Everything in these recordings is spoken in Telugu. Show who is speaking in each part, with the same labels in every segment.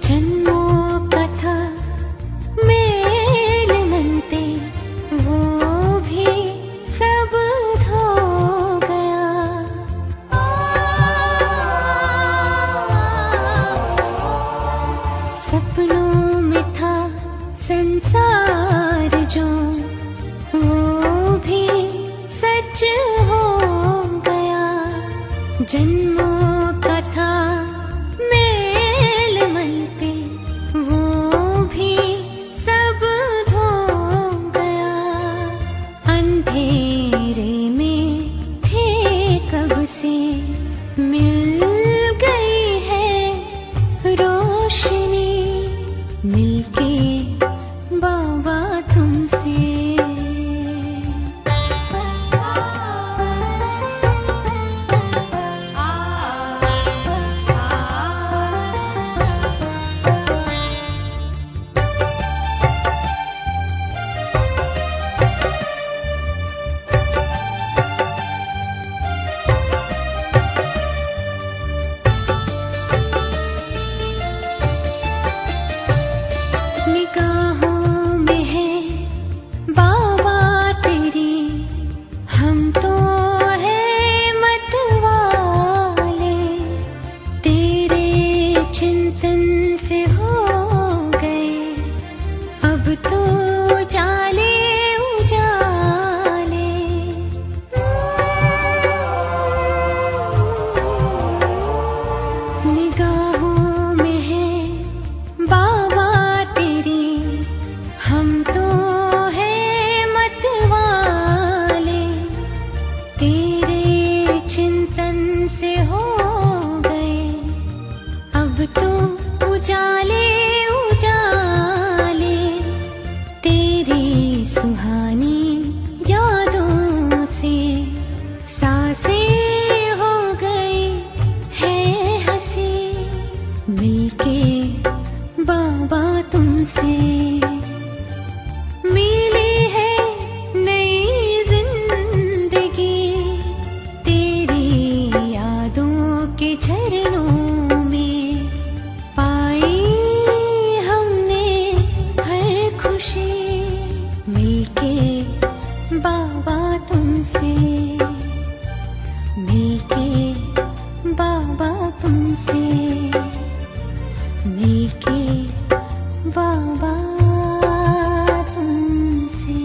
Speaker 1: जन्मों का था मेल मन पे, वो भी सब धो गया। सपनों में था संसार जो, वो भी सच हो गया। जन्मों का था मेल मन पे, वो भी सब धो गया। अंधेरे में थे कब से, मिल गई है रोशनी, मिलके बाबा तुमसे। निगाहों में है बाबा तेरी, हम तो है मतवाले। तेरे चिंतन से हो गए अब तो उजाले उजाले। निगाहों में है बाबा तेरी, हम तो है मतवाले। तेरे चिंतन से हो गए अब तो उजाले उजाले। तेरी सुहानी यादों से सांसें हो गई है हंसी, मिलके बाबा तुमसे। मिली है नई जिंदगी, तेरी यादों के झरनों में पाई हमने हर खुशी, मिलके बाबा तुमसे। मिलके बाबा तुमसे, मिलके बाबा तुमसे।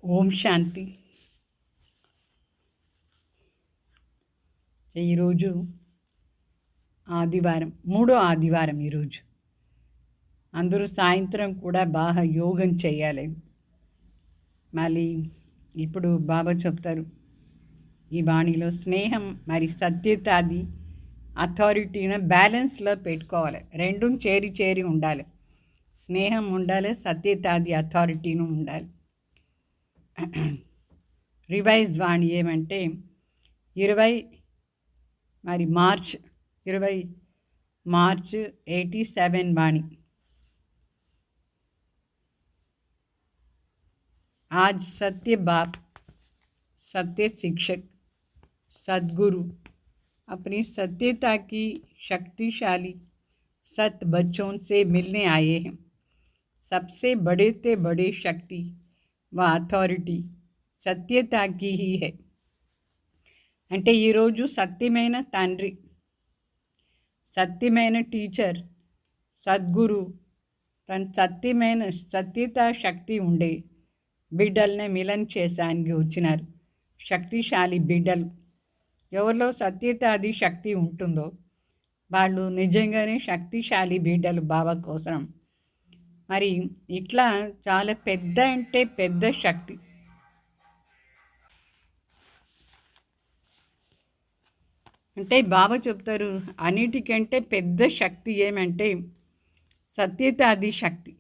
Speaker 2: ఓం శాంతి. ఈరోజు ఆదివారం, మూడో ఆదివారం. ఈరోజు అందరూ సాయంత్రం కూడా బాగా యోగం చేయాలి. మళ్ళీ ఇప్పుడు బాబా చెప్తారు ఈ వాణిలో, స్నేహం మరి సత్యతాది అథారిటీని బ్యాలెన్స్లో పెట్టుకోవాలి. రెండు చేరి చేరి ఉండాలి. స్నేహం ఉండాలి, సత్యతాది అథారిటీను ఉండాలి. రివైజ్ వాణి ఏమంటే 20 మార్చ్ 87 वाणी। आज सत्य बाप, सत्य शिक्षक, सद्गुरु अपनी सत्यता की शक्तिशाली सत बच्चों से मिलने आए हैं। सबसे बड़े से बड़े शक्ति व अथॉरिटी సత్యత की ही है। అంటే ఈరోజు సత్యమైన తండ్రి, సత్యమైన టీచర్, సద్గురు తన సత్యత శక్తి ఉండే బిడ్డల్ని మిలన్ చేసానికి వచ్చినారు. శక్తిశాలి బిడ్డలు, ఎవరిలో సత్యత అది శక్తి ఉంటుందో వాళ్ళు నిజంగానే శక్తిశాలి బిడ్డలు బాబా కోసం. మరి ఇట్లా చాలా పెద్ద అంటే పెద్ద శక్తి. అంటే బాబా చెప్తారు అన్నిటికంటే పెద్ద శక్తి ఏమంటే సత్యతాది శక్తి.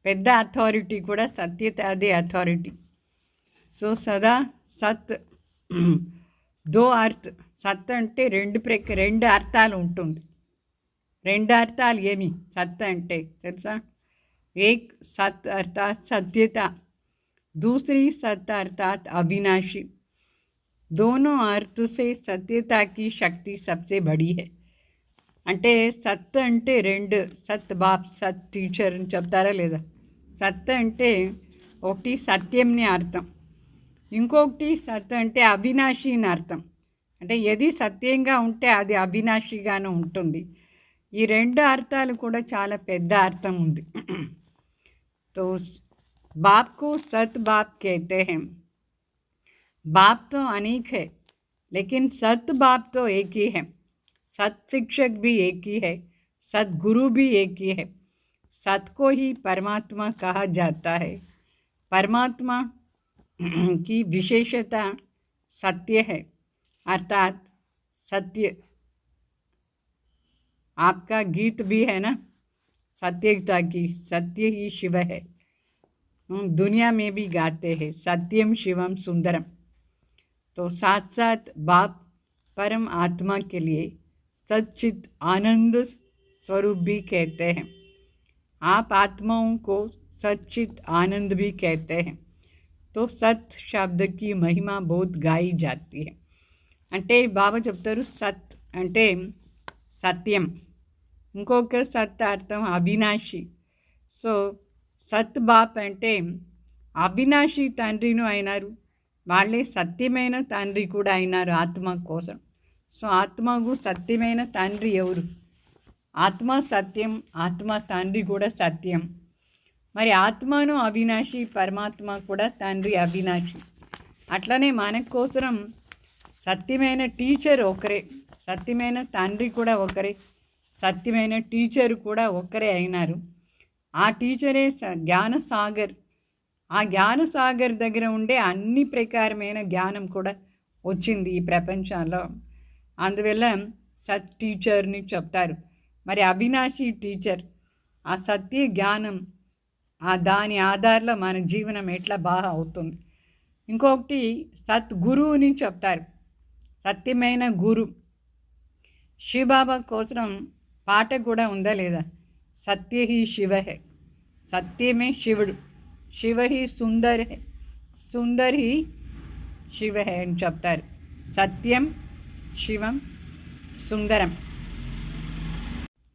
Speaker 2: పెద్ద అథారిటీ కూడా సత్యతాది అథారిటీ. సో సదా సత్ దో అర్థ్. సత్ అంటే రెండు అర్థాలు ఉంటుంది. రెండు అర్థాలు ఏమి సత్ అంటే తెలుసా? एक सत्य अर्थात सत्यता, दूसरी सत्य अर्थात अविनाशी। दोनों अर्थ से सत्यता की शक्ति सबसे बड़ी है। అంటే సత్ అంటే రెండు, సత్ బాప్ సత్ టీచర్ అని చెప్తారా లేదా? సత్ అంటే ఒకటి సత్యంని అర్థం, ఇంకొకటి సత్ అంటే అవినాశి అని అర్థం. అంటే ఏది సత్యంగా ఉంటే అది అవినాశిగానే ఉంటుంది. ఈ రెండు అర్థాలు కూడా చాలా పెద్ద అర్థం ఉంది. तो बाप को सत बाप कहते हैं. बाप तो अनेक है, लेकिन सत बाप तो एक ही है. सत शिक्षक भी एक ही है, सतगुरु भी एक ही है. सत को ही परमात्मा कहा जाता है. परमात्मा की विशेषता सत्य है, अर्थात सत्य. आपका गीत भी है ना, सत्यता की, सत्य ही शिव है. दुनिया में भी गाते हैं सत्यम शिवम सुंदरम. तो साथ साथ बाप परम आत्मा के लिए सच्चित आनंद स्वरूप भी कहते हैं. आप आत्माओं को सच्चित आनंद भी कहते हैं. तो सत शब्द की महिमा बहुत गाई जाती है. అంటే బాబా చెప్తారు సత్ అంటే సత్యం, ఇంకొక సత్ అర్థం అవినాశి. సో సత్ బాప్ అంటే అవినాశి తండ్రిను అయినారు, వాళ్ళే సత్యమైన తండ్రి కూడా అయినారు ఆత్మ కోసం. సో ఆత్మకు సత్యమైన తండ్రి ఎవరు? ఆత్మ సత్యం, ఆత్మ తండ్రి కూడా సత్యం. మరి ఆత్మను అవినాశి, పరమాత్మ కూడా తండ్రి అవినాశి. అట్లనే మన కోసం సత్యమైన టీచర్ ఒకరే, సత్యమైన తండ్రి కూడా ఒకరే, సత్యమైన టీచర్ కూడా ఒకరే అయినారు. ఆ టీచరే జ్ఞానసాగర్. ఆ జ్ఞానసాగర్ దగ్గర ఉండే అన్ని ప్రకారమైన జ్ఞానం కూడా వచ్చింది ఈ ప్రపంచంలో. అందువల్ల సత్ టీచర్ని చెప్తారు. మరి అవినాశి టీచర్, ఆ సత్య జ్ఞానం, దాని ఆధారంలో మన జీవనం ఎట్లా బాగా అవుతుంది. ఇంకొకటి సత్ గురువుని చెప్తారు, సత్యమైన గురు. శివబాబా కోసం పాట కూడా ఉందా లేదా? సత్య హీ శివ హై, సత్యమే శివుడు. Shiva he Sundar high, Sundar he Shiva high అని చెప్తారు. సత్యం, శివం, సుందరం.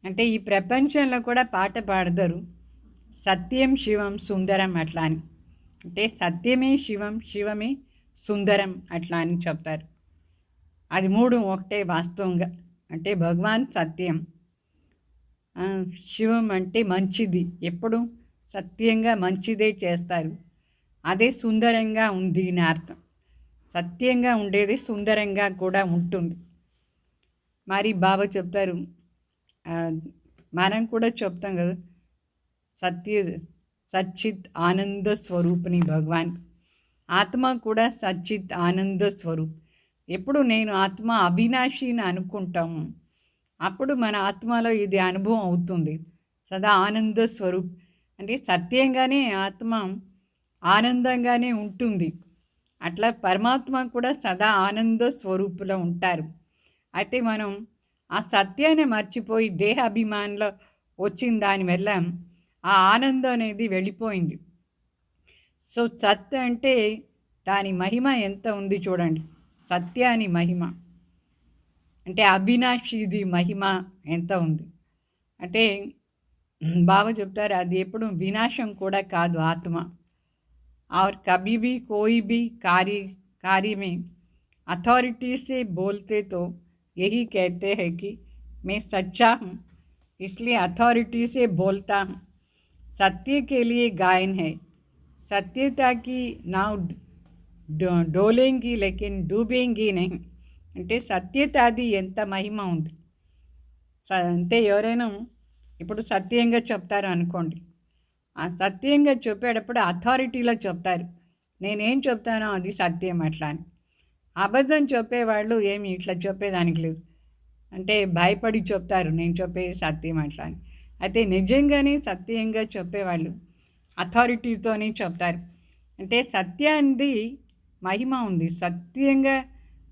Speaker 2: అంటే ఈ ప్రపంచంలో కూడా పాట పాడతారు సత్యం, శివం, సుందరం అట్లా అని. అంటే సత్యమే శివం, శివమే సుందరం అట్లా అని చెప్తారు. అది మూడు ఒకటే వాస్తవంగా. అంటే భగవాన్ సత్యం, శివం అంటే మంచిది, ఎప్పుడు సత్యంగా మంచిదే చేస్తారు. అదే సుందరంగా ఉంది అని అర్థం. సత్యంగా ఉండేది సుందరంగా కూడా ఉంటుంది. మరి బాబా చెప్తారు, మనం కూడా చెప్తాం కదా, సచ్చిత్ ఆనంద స్వరూపిణి భగవాన్. ఆత్మ కూడా సచ్చిత్ ఆనంద స్వరూప్. ఎప్పుడు నేను ఆత్మ అవినాశిని అనుకుంటాము, అప్పుడు మన ఆత్మలో ఇది అనుభవం అవుతుంది. సదా ఆనంద స్వరూప్ అంటే సత్యంగానే ఆత్మ ఆనందంగానే ఉంటుంది. అట్లా పరమాత్మ కూడా సదా ఆనంద స్వరూపులో ఉంటారు. అయితే మనం ఆ సత్యాన్ని మర్చిపోయి దేహాభిమానంలో వచ్చిన దానివల్ల ఆ ఆనందం అనేది వెళ్ళిపోయింది. సో సత్ అంటే దాని మహిమ ఎంత ఉంది చూడండి. సత్యాని మహిమ అంటే అవినాశిది మహిమ ఎంత ఉంది అంటే బాబా చెప్తారు, అది ఎప్పుడు వినాశం కూడా కాదు ఆత్మ. और कभी भी कोई भी कार्य में अथॉरिटी से बोलते तो यही कहते हैं कि मैं सच्चा हूँ, इसलिए अथॉरिटी से बोलता हूँ. सत्य के लिए गायन है, सत्यता की नाव डोलेंगी लेकिन डूबेंगी नहीं. అంటే సత్యతాది ఎంత మహిమ ఉంది. అంటే ఎవరైనా ఇప్పుడు సత్యంగా చెప్తారు అనుకోండి, ఆ సత్యంగా చెప్పేటప్పుడు అథారిటీలో చెప్తారు, నేనేం చెప్తానో అది సత్యం అట్లా అని. అబద్ధం చెప్పేవాళ్ళు ఏమి ఇట్లా చెప్పేదానికి లేదు, అంటే భయపడి చెప్తారు నేను చెప్పేది సత్యం అట్లా అని. అయితే నిజంగానే సత్యంగా చెప్పేవాళ్ళు అథారిటీతోనే చెప్తారు. అంటే సత్యానికి మహిమ ఉంది, సత్యంగా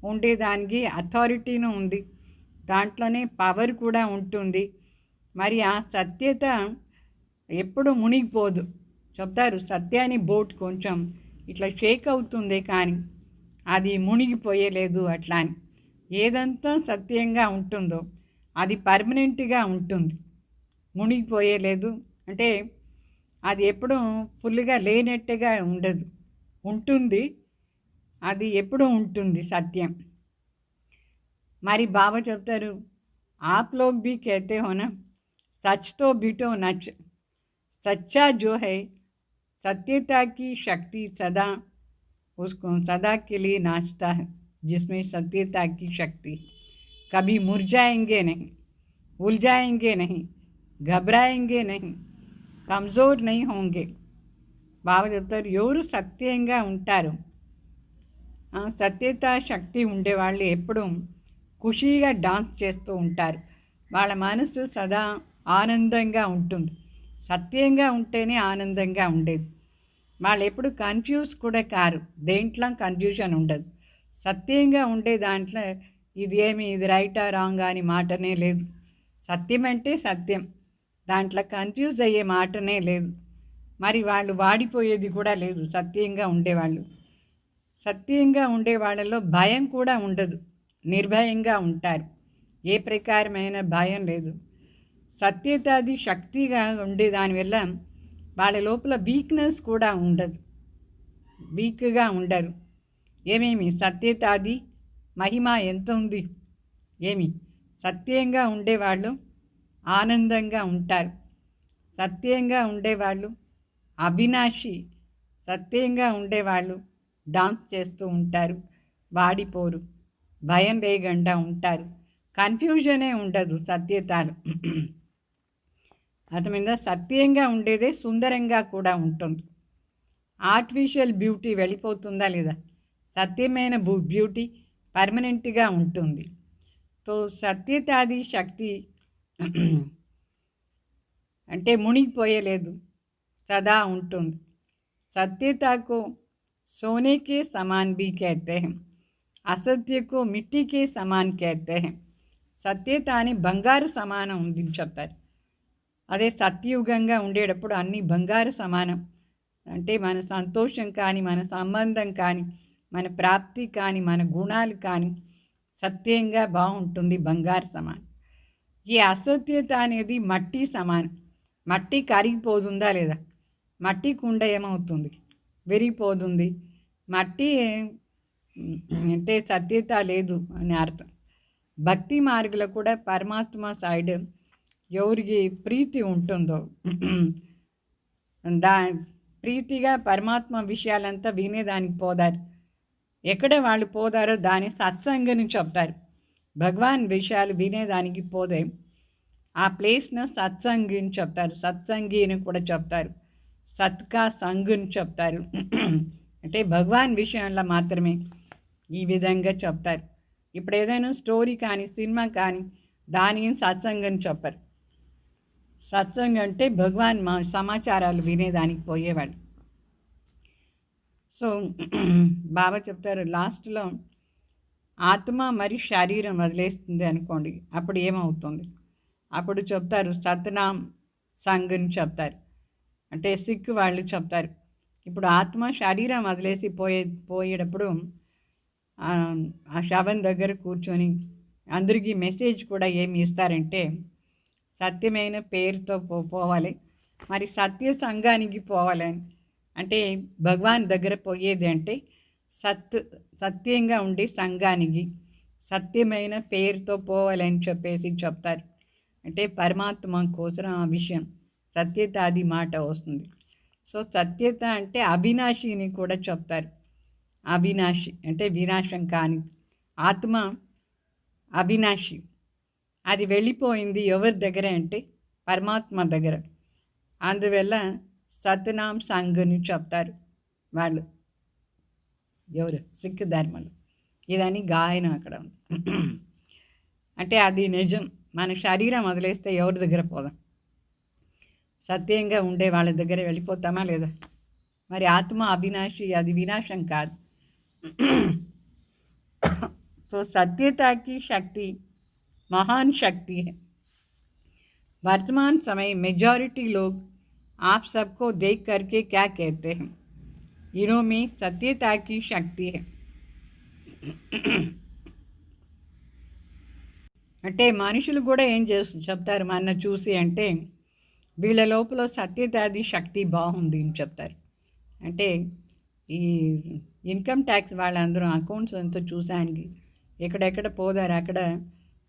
Speaker 2: ఉండేదానికి అథారిటీను ఉంది, దాంట్లోనే పవర్ కూడా ఉంటుంది. మరి ఆ సత్యత ఎప్పుడు మునిగిపోదు. చెప్తారు సత్యాన్ని బోట్ కొంచెం ఇట్లా షేక్ అవుతుంది కానీ అది మునిగిపోయలేదు అట్లా అని. ఏదంతా సత్యంగా ఉంటుందో అది పర్మనెంట్గా ఉంటుంది, మునిగిపోయలేదు. అంటే అది ఎప్పుడూ ఫుల్గా లేనట్టుగా ఉండదు, ఉంటుంది, అది ఎప్పుడూ ఉంటుంది సత్యం. మరి బాబా చెప్తారు आप लोग भी कहते हो ना सच तो बिटो नच, सच्चा जो है सत्यता की शक्ति सदा उसको सदा के लिए नाचता है, जिसमें सत्यता की शक्ति कभी मुरझाएंगे नहीं, उलझाएंगे नहीं, घबराएंगे नहीं, कमज़ोर नहीं होंगे. బాబా చెప్తారు ఎవరు సత్యంగా ఉంటారు, సత్యత శక్తి ఉండేవాళ్ళు ఎప్పుడు ఖుషీగా డాన్స్ చేస్తూ ఉంటారు. వాళ్ళ మనసు సదా ఆనందంగా ఉంటుంది. సత్యంగా ఉంటేనే ఆనందంగా ఉండేది. వాళ్ళు ఎప్పుడు కన్ఫ్యూజ్ కూడా కారు, దేంట్లో కన్ఫ్యూజన్ ఉండదు. సత్యంగా ఉండే దాంట్లో ఇది రైటా రాంగ్ అని మాటనే లేదు. సత్యం అంటే సత్యం, దాంట్లో కన్ఫ్యూజ్ అయ్యే మాటనే లేదు. మరి వాళ్ళు వాడిపోయేది కూడా లేదు సత్యంగా ఉండేవాళ్ళు. సత్యంగా ఉండే వాళ్ళలో భయం కూడా ఉండదు, నిర్భయంగా ఉంటారు. ఏ ప్రకారమైన భయం లేదు. సత్యతాది శక్తిగా ఉండే దానివల్ల వాళ్ళ లోపల వీక్నెస్ కూడా ఉండదు, వీక్గా ఉండరు. ఏమేమి సత్యతాది మహిమ ఎంత ఉంది, సత్యంగా ఉండేవాళ్ళు ఆనందంగా ఉంటారు. సత్యంగా ఉండేవాళ్ళు అవినాశి, సత్యంగా ఉండేవాళ్ళు డాన్స్ చేస్తూ ఉంటారు, వాడిపోరు, భయం లేకుండా ఉంటారు, కన్ఫ్యూజనే ఉండదు సత్యతాలు. అర్థమైందా? సత్యంగా ఉండేదే సుందరంగా కూడా ఉంటుంది. ఆర్టిఫిషియల్ బ్యూటీ వెళ్ళిపోతుందా లేదా? సత్యమైన బ్యూటీ పర్మనెంట్గా ఉంటుంది. తో సత్యతాది శక్తి అంటే మునిగిపోయలేదు, సదా ఉంటుంది. సత్యతకు सोने के समान भी कहते हैं, असत्य को मिट्टी के समान कहते हैं. సత్యత అని బంగారు సమానం ఉంది చెప్తారు. అదే సత్యయుగంగా ఉండేటప్పుడు అన్నీ బంగారు సమానం. అంటే మన సంతోషం కానీ, మన సంబంధం కానీ, మన ప్రాప్తి కానీ, మన గుణాలు కానీ సత్యంగా బాగుంటుంది, బంగారు సమానం. ఈ అసత్యత అనేది మట్టి సమానం. మట్టి కరిగిపోతుందా లేదా? మట్టి కుండ ఏమవుతుంది? విరిగిపోతుంది. మట్టి అంటే సత్యత లేదు అని అర్థం. భక్తి మార్గంలో కూడా పరమాత్మ సైడ్ ఎవరికి ప్రీతి ఉంటుందో ప్రీతిగా పరమాత్మ విషయాలంతా వినేదానికి పోదారు. ఎక్కడ వాళ్ళు పోదారో దాని సత్సంగని చెప్తారు. భగవాన్ విషయాలు వినేదానికి పోదే ఆ ప్లేస్ను సత్సంగి అని చెప్తారు. సత్సంగి అని కూడా చెప్తారు. సత్కా సంగుని చెప్తారు. అంటే భగవాన్ విషయంలో మాత్రమే ఈ విధంగా చెప్తారు. ఇప్పుడు ఏదైనా స్టోరీ కానీ, సినిమా కానీ దాని సత్సంగని చెప్పరు. సత్సంగం అంటే భగవాన్ సమాచారాలు వినేదానికి పోయేవాళ్ళు. సో బాబా చెప్తారు లాస్ట్లో ఆత్మ మరి శరీరం వదిలేస్తుంది అనుకోండి, అప్పుడు ఏమవుతుంది? అప్పుడు చెప్తారు సత్నాం సంగుని చెప్తారు. అంటే సిక్ వాళ్ళు చెప్తారు. ఇప్పుడు ఆత్మ శరీరం వదిలేసి పోయేటప్పుడు ఆ శవం దగ్గర కూర్చొని అందరికీ మెసేజ్ కూడా ఏమి ఇస్తారంటే సత్యమైన పేరుతో పోవాలి, మరి సత్య సంఘానికి పోవాలని. అంటే భగవాన్ దగ్గర పోయేది అంటే సత్యంగా ఉండే సంఘానికి సత్యమైన పేరుతో పోవాలని చెప్పేసి చెప్తారు. అంటే పరమాత్మ కోసం ఆ విషయం సత్యత అది మాట వస్తుంది. సో సత్యత అంటే అవినాశిని కూడా చెప్తారు. అవినాశి అంటే వినాశం కాని ఆత్మ అవినాశి. అది వెళ్ళిపోయింది ఎవరి దగ్గర అంటే పరమాత్మ దగ్గర. అందువల్ల సత్నాం సంఘని చెప్తారు వాళ్ళు. ఎవరు? సిక్ ధర్మలు. ఇదని గాయన అక్కడ ఉంది. అంటే అది నిజం. మన శరీరం వదిలేస్తే ఎవరి దగ్గర పోదాం? సత్యంగా ఉండే వాళ్ళ దగ్గర వెళ్ళిపోతామా లేదా? మరి ఆత్మ అవినాశి, అది వినాశం కాదు. तो सत्यता की शक्ति महान शक्ति है. वर्तमान समय मेजॉरिटी लोग आप सबको देख करके क्या कहते हैं? इन्हों में सत्यता की शक्ति है. అంటే మనుషులు కూడా ఏం చెప్తారు మన చూసి అంటే వీళ్ళ లోపల సత్యతాది శక్తి బాగుంది అని చెప్తారు. అంటే ఈ ఇన్కమ్ ట్యాక్స్ వాళ్ళందరూ అకౌంట్స్ అంతా చూసానికి ఎక్కడెక్కడ పోదారు అక్కడ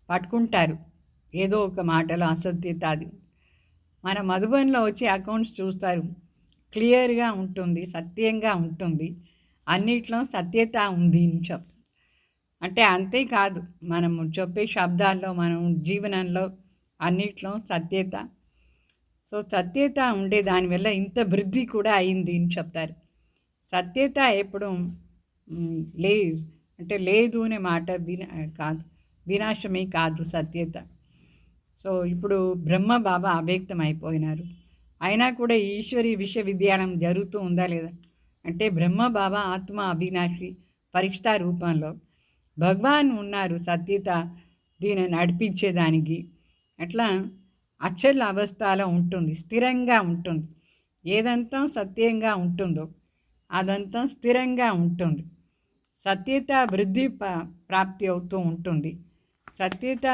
Speaker 2: పట్టుకుంటారు ఏదో ఒక మాటలో అసత్యత. అది మన మధుబన్లో వచ్చి అకౌంట్స్ చూస్తారు, క్లియర్గా ఉంటుంది, సత్యంగా ఉంటుంది, అన్నిట్లో సత్యత ఉంది అని చెప్తారు. అంటే అంతేకాదు మనము చెప్పే శబ్దాల్లో మనం జీవనంలో అన్నిట్లో సత్యత. సో సత్యత ఉండే దానివల్ల ఇంత వృద్ధి కూడా అయింది అని చెప్తారు. సత్యత ఎప్పుడు అంటే లేదు అనే మాట కాదు, వినాశమే కాదు సత్యత. సో ఇప్పుడు బ్రహ్మ బాబా అవ్యక్తం అయిపోయినారు, అయినా కూడా ఈశ్వరి విశ్వవిద్యాలయం జరుగుతూ ఉందా లేదా అంటే బ్రహ్మ బాబా ఆత్మ అవినాశి ఫరిష్తా రూపంలో భగవాన్ ఉన్నారు సత్యత దీన్ని నడిపించేదానికి. అట్లా అచల అవస్థలో ఉంటుంది, స్థిరంగా ఉంటుంది. ఏదంతా సత్యంగా ఉంటుందో అదంతా స్థిరంగా ఉంటుంది. సత్యత వృద్ధి ప్రాప్తి అవుతూ ఉంటుంది. సత్యత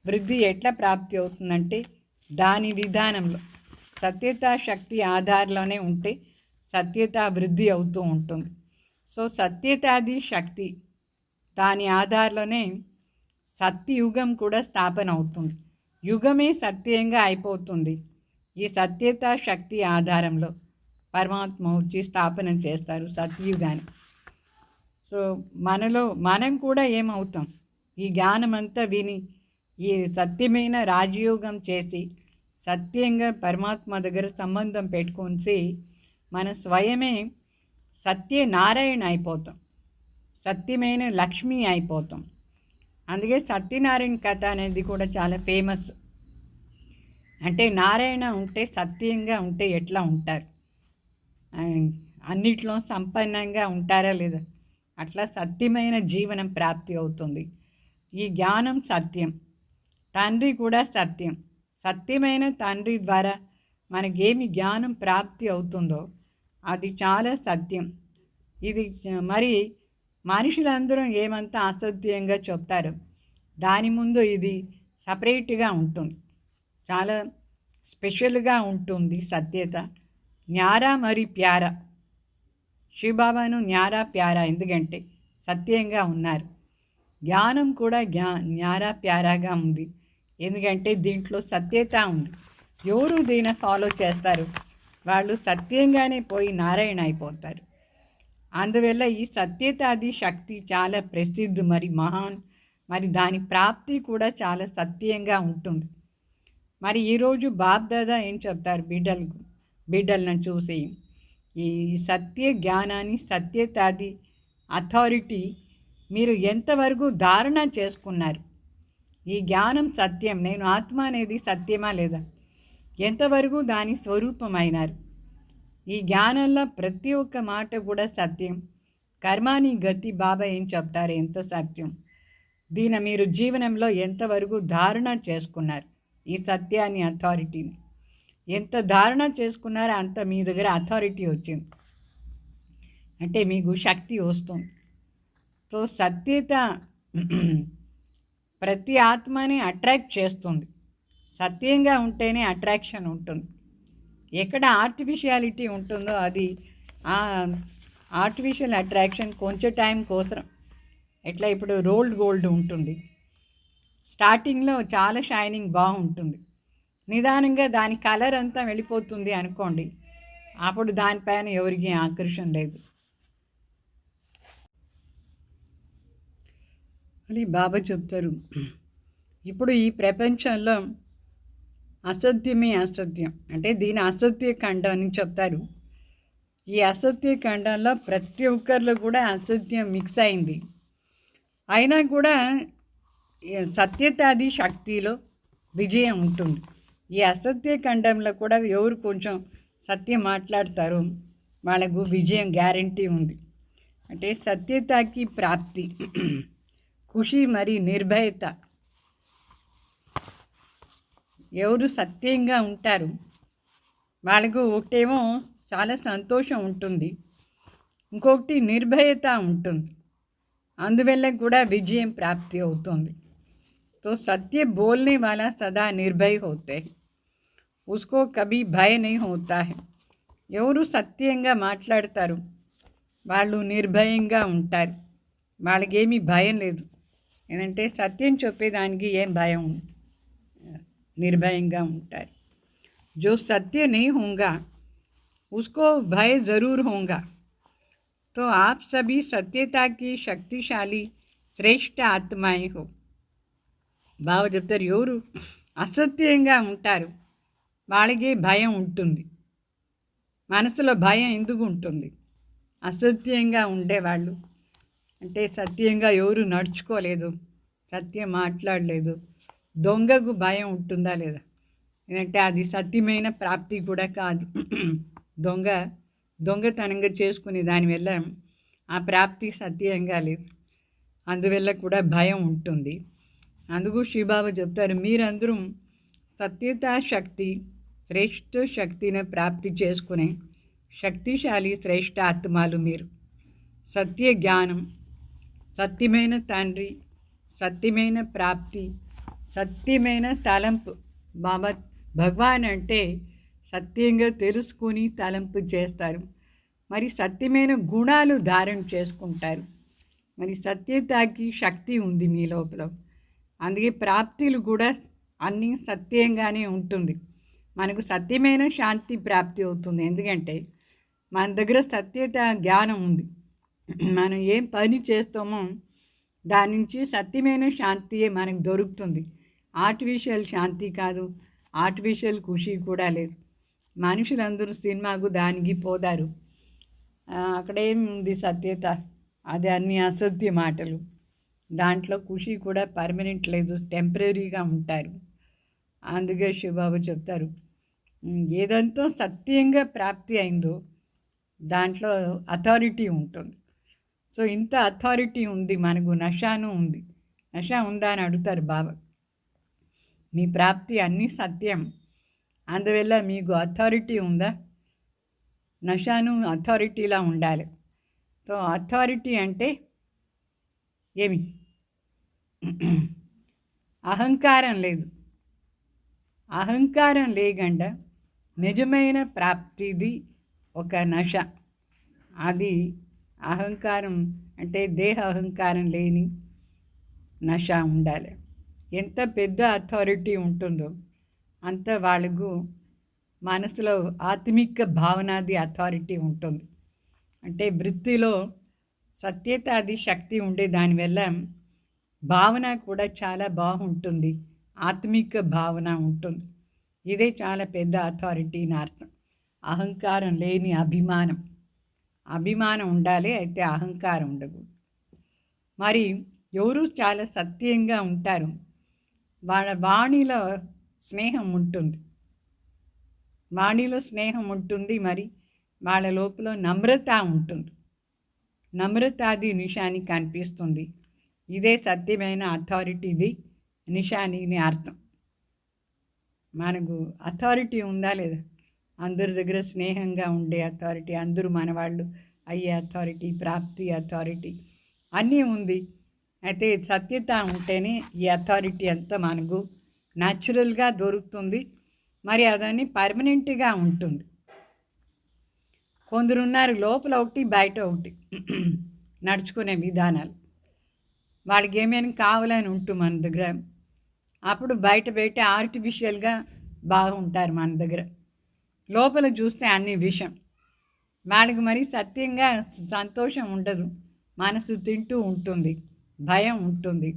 Speaker 2: వృద్ధి ఎట్లా ప్రాప్తి అవుతుందంటే దాని విధానంలో సత్యత శక్తి ఆధారంలోనే ఉంటే సత్యత వృద్ధి అవుతూ ఉంటుంది. సో సత్యతాది శక్తి దాని ఆధారంలోనే సత్యయుగం కూడా స్థాపన అవుతుంది. యుగమే సత్యంగా అయిపోతుంది. ఈ సత్యత శక్తి ఆధారంలో పరమాత్మ వచ్చి స్థాపన చేస్తారు సత్యయుగాన్ని. సో మనం కూడా ఏమవుతాం, ఈ జ్ఞానమంతా విని ఈ సత్యమైన రాజయోగం చేసి సత్యంగా పరమాత్మ దగ్గర సంబంధం పెట్టుకొని మన స్వయమే సత్యనారాయణ అయిపోతాం, సత్యమైన లక్ష్మి అయిపోతాం. అందుకే సత్యనారాయణ కథ అనేది కూడా చాలా ఫేమస్. అంటే నారాయణ ఉంటే సత్యంగా ఉంటే ఎట్లా ఉంటారు, అన్నిట్లో సంపన్నంగా ఉంటారా లేదా, అట్లా సత్యమైన జీవనం ప్రాప్తి అవుతుంది. ఈ జ్ఞానం సత్యం, తండ్రి కూడా సత్యం. సత్యమైన తండ్రి ద్వారా మనకేమి జ్ఞానం ప్రాప్తి అవుతుందో అది చాలా సత్యం. ఇది మరి మనుషులందరూ ఏమంతా అసత్యంగా చెప్తారు, దాని ముందు ఇది సపరేట్గా ఉంటుంది, చాలా స్పెషల్గా ఉంటుంది సత్యత. న్యారా మరి ప్యారా, శివబాబాను న్యారా ప్యారా ఎందుకంటే సత్యంగా ఉన్నారు. జ్ఞానం కూడా న్యారా ప్యారాగా ఉంది ఎందుకంటే దీంట్లో సత్యత ఉంది. ఎవరు దీన్ని ఫాలో చేస్తారు వాళ్ళు సత్యంగానే పోయి నారాయణ అయిపోతారు. అందువల్ల ఈ సత్యతాది శక్తి చాలా ప్రసిద్ధి, మరి మహాన్, మరి దాని ప్రాప్తి కూడా చాలా సత్యంగా ఉంటుంది. మరి ఈరోజు బాప్దాదా ఏం చెప్తారు బిడ్డలను చూసి, ఈ సత్య జ్ఞానాన్ని సత్యతాది అథారిటీ మీరు ఎంతవరకు ధారణ చేసుకున్నారు, ఈ జ్ఞానం సత్యం, నేను ఆత్మ అనేది సత్యమా లేదా, ఎంతవరకు దాని స్వరూపమైనారు. ఈ జ్ఞానంలో ప్రతి ఒక్క మాట కూడా సత్యం. కర్మాని గతి బాబా ఏం చెప్తారు, ఎంత సత్యం. దీని మీరు జీవనంలో ఎంతవరకు ధారణ చేసుకున్నారు, ఈ సత్యాన్ని అథారిటీని ఎంత ధారణ చేసుకున్నారో అంత మీ దగ్గర అథారిటీ వచ్చింది, అంటే మీకు శక్తి వస్తుంది. సో సత్యత ప్రతి ఆత్మని అట్రాక్ట్ చేస్తుంది. సత్యంగా ఉంటేనే అట్రాక్షన్ ఉంటుంది. ఎక్కడ ఆర్టిఫిషియాలిటీ ఉంటుందో అది ఆర్టిఫిషియల్ అట్రాక్షన్ కొంచెం టైం కోసం. ఎట్లా ఇప్పుడు రోల్డ్ గోల్డ్ ఉంటుంది, స్టార్టింగ్లో చాలా షైనింగ్ బాగుంటుంది, నిదానంగా దాని కలర్ అంతా వెళ్ళిపోతుంది అనుకోండి, అప్పుడు దానిపైన ఎవరికి ఆకర్షణ లేదు. అని బాబా చెప్తారు, ఇప్పుడు ఈ ప్రపంచంలో అసత్యమే అసత్యం, అంటే దీని అసత్య ఖండం అని చెప్తారు. ఈ అసత్య ఖండంలో ప్రతి ఒక్కరిలో కూడా అసత్యం మిక్స్ అయింది. అయినా కూడా సత్యతాది శక్తిలో విజయం ఉంటుంది. ఈ అసత్య ఖండంలో కూడా ఎవరు కొంచెం సత్యం మాట్లాడతారో వాళ్ళకు విజయం గ్యారంటీ ఉంది. అంటే సత్యతకి ప్రాప్తి, ఖుషి మరి నిర్భయత. ఎవరు సత్యంగా ఉంటారు వాళ్ళకు ఒకటేమో చాలా సంతోషం ఉంటుంది, ఇంకొకటి నిర్భయత ఉంటుంది, అందువల్ల కూడా విజయం ప్రాప్తి అవుతుంది. तो सत्य बोलने वाला सदा निर्भय होते हैं, उसको कभी भय नहीं होता है. ఎవరు సత్యంగా మాట్లాడతారు వాళ్ళు నిర్భయంగా ఉంటారు, వాళ్ళకేమీ భయం లేదు. ఏంటంటే సత్యం చెప్పేదానికి ఏం భయం, निर्भयंगा ఉంటారు. जो सत्य नहीं होगा उसको भय ज़रूर होगा. तो आप सभी सत्यता की शक्तिशाली श्रेष्ठ आत्माएं हो. బావ చెప్తారు ఎవరు అసత్యంగా ఉంటారు వాళ్ళకే భయం ఉంటుంది. మనసులో భయం ఎందుకు ఉంటుంది? అసత్యంగా ఉండేవాళ్ళు అంటే సత్యంగా ఎవరు నడుచుకోలేదు, సత్యం మాట్లాడలేదు, దొంగకు భయం ఉంటుందా లేదా? ఎందుకంటే అది సత్యమైన ప్రాప్తి కూడా కాదు. దొంగతనంగా చేసుకునే దానివల్ల ఆ ప్రాప్తి సత్యంగా లేదు, అందువల్ల కూడా భయం ఉంటుంది. అందుకు శ్రీబాబా చెప్తారు మీరందరూ సత్యతా శక్తి శ్రేష్ఠ శక్తిని ప్రాప్తి చేసుకునే శక్తిశాలి శ్రేష్ఠ ఆత్మలు మీరు. సత్య జ్ఞానం, సత్యమైన తండ్రి, సత్యమైన ప్రాప్తి, సత్యమైన తలంపు. బాబా భగవాన్ అంటే సత్యంగా తెలుసుకుని తలంపు చేస్తారు, మరి సత్యమైన గుణాలు ధారణ చేసుకుంటారు. మరి సత్యతకి శక్తి ఉంది మీ లోపల, అందుకే ప్రాప్తులు కూడా అన్నీ సత్యంగానే ఉంటుంది. మనకు సత్యమైన శాంతి ప్రాప్తి అవుతుంది, ఎందుకంటే మన దగ్గర సత్యత జ్ఞానం ఉంది. మనం ఏం పని చేస్తామో దాని నుంచి సత్యమైన శాంతియే మనకు దొరుకుతుంది. ఆర్టిఫిషియల్ శాంతి కాదు, ఆర్టిఫిషియల్ ఖుషి కూడా లేదు. మనుషులందరూ సినిమాకు దానికి పోతారు, అక్కడేం ఉంది సత్యత? అది అన్ని అసత్య మాటలు. దాంట్లో ఖుషి కూడా పర్మనెంట్ లేదు, టెంపరీగా ఉంటారు. అందుకే శివబాబు చెప్తారు ఏదంతా సత్యంగా ప్రాప్తి అయిందో దాంట్లో అథారిటీ ఉంటుంది. సో ఇంత అథారిటీ ఉంది మనకు, నషాను ఉంది. నష ఉందా అని అడుగుతారు బాబా. మీ ప్రాప్తి అన్నీ సత్యం, అందువల్ల మీకు అథారిటీ ఉందా? నషాను అథారిటీలా ఉండాలి. సో అథారిటీ అంటే ఏమి? అహంకారం లేదు. అహంకారం లేకుండా నిజమైన ప్రాప్తిది ఒక నష. అది అహంకారం అంటే దేహ అహంకారం లేని నష ఉండాలి. ఎంత పెద్ద అథారిటీ ఉంటుందో అంత వాళ్ళకు మనసులో ఆత్మిక భావనాది అథారిటీ ఉంటుంది. అంటే వృత్తిలో సత్యత అది శక్తి ఉండే దానివల్ల భావన కూడా చాలా బాగుంటుంది, ఆత్మిక భావన ఉంటుంది. ఇదే చాలా పెద్ద అథారిటీ అని అర్థం. అహంకారం లేని అభిమానం. అభిమానం ఉండాలి, అయితే అహంకారం ఉండకూడదు. మరి ఎవరు చాలా సత్యంగా ఉంటారు, వాళ్ళ వాణిలో స్నేహం ఉంటుంది. వాణిలో స్నేహం ఉంటుంది, మరి వాళ్ళ లోపల నమ్రత ఉంటుంది. నమ్రతాది నిషాని కనిపిస్తుంది. ఇదే సత్యమైన అథారిటీది నిషాని అర్థం. మనకు అథారిటీ ఉందా లేదా? అందరి దగ్గర స్నేహంగా ఉండే అథారిటీ, అందరూ మనవాళ్ళు అయ్యే అథారిటీ, ప్రాప్తి అథారిటీ అన్నీ ఉంది. అయితే సత్యత ఉంటేనే ఈ అథారిటీ అంతా మనకు న్యాచురల్గా దొరుకుతుంది, మరి అదని పర్మనెంట్గా ఉంటుంది. కొందరు ఉన్నారు లోపల ఒకటి బయట ఒకటి నడుచుకునే విధానాలు. వాళ్ళకి ఏమైనా కావాలని ఉంటుంది మన దగ్గర, అప్పుడు బయట ఆర్టిఫిషియల్గా బాగుంటారు మన దగ్గర. లోపల చూస్తే అన్ని విషం. వాళ్ళకి మరి సత్యంగా సంతోషం ఉండదు, మనసు తింటూ ఉంటుంది, భయం ఉంటుంది,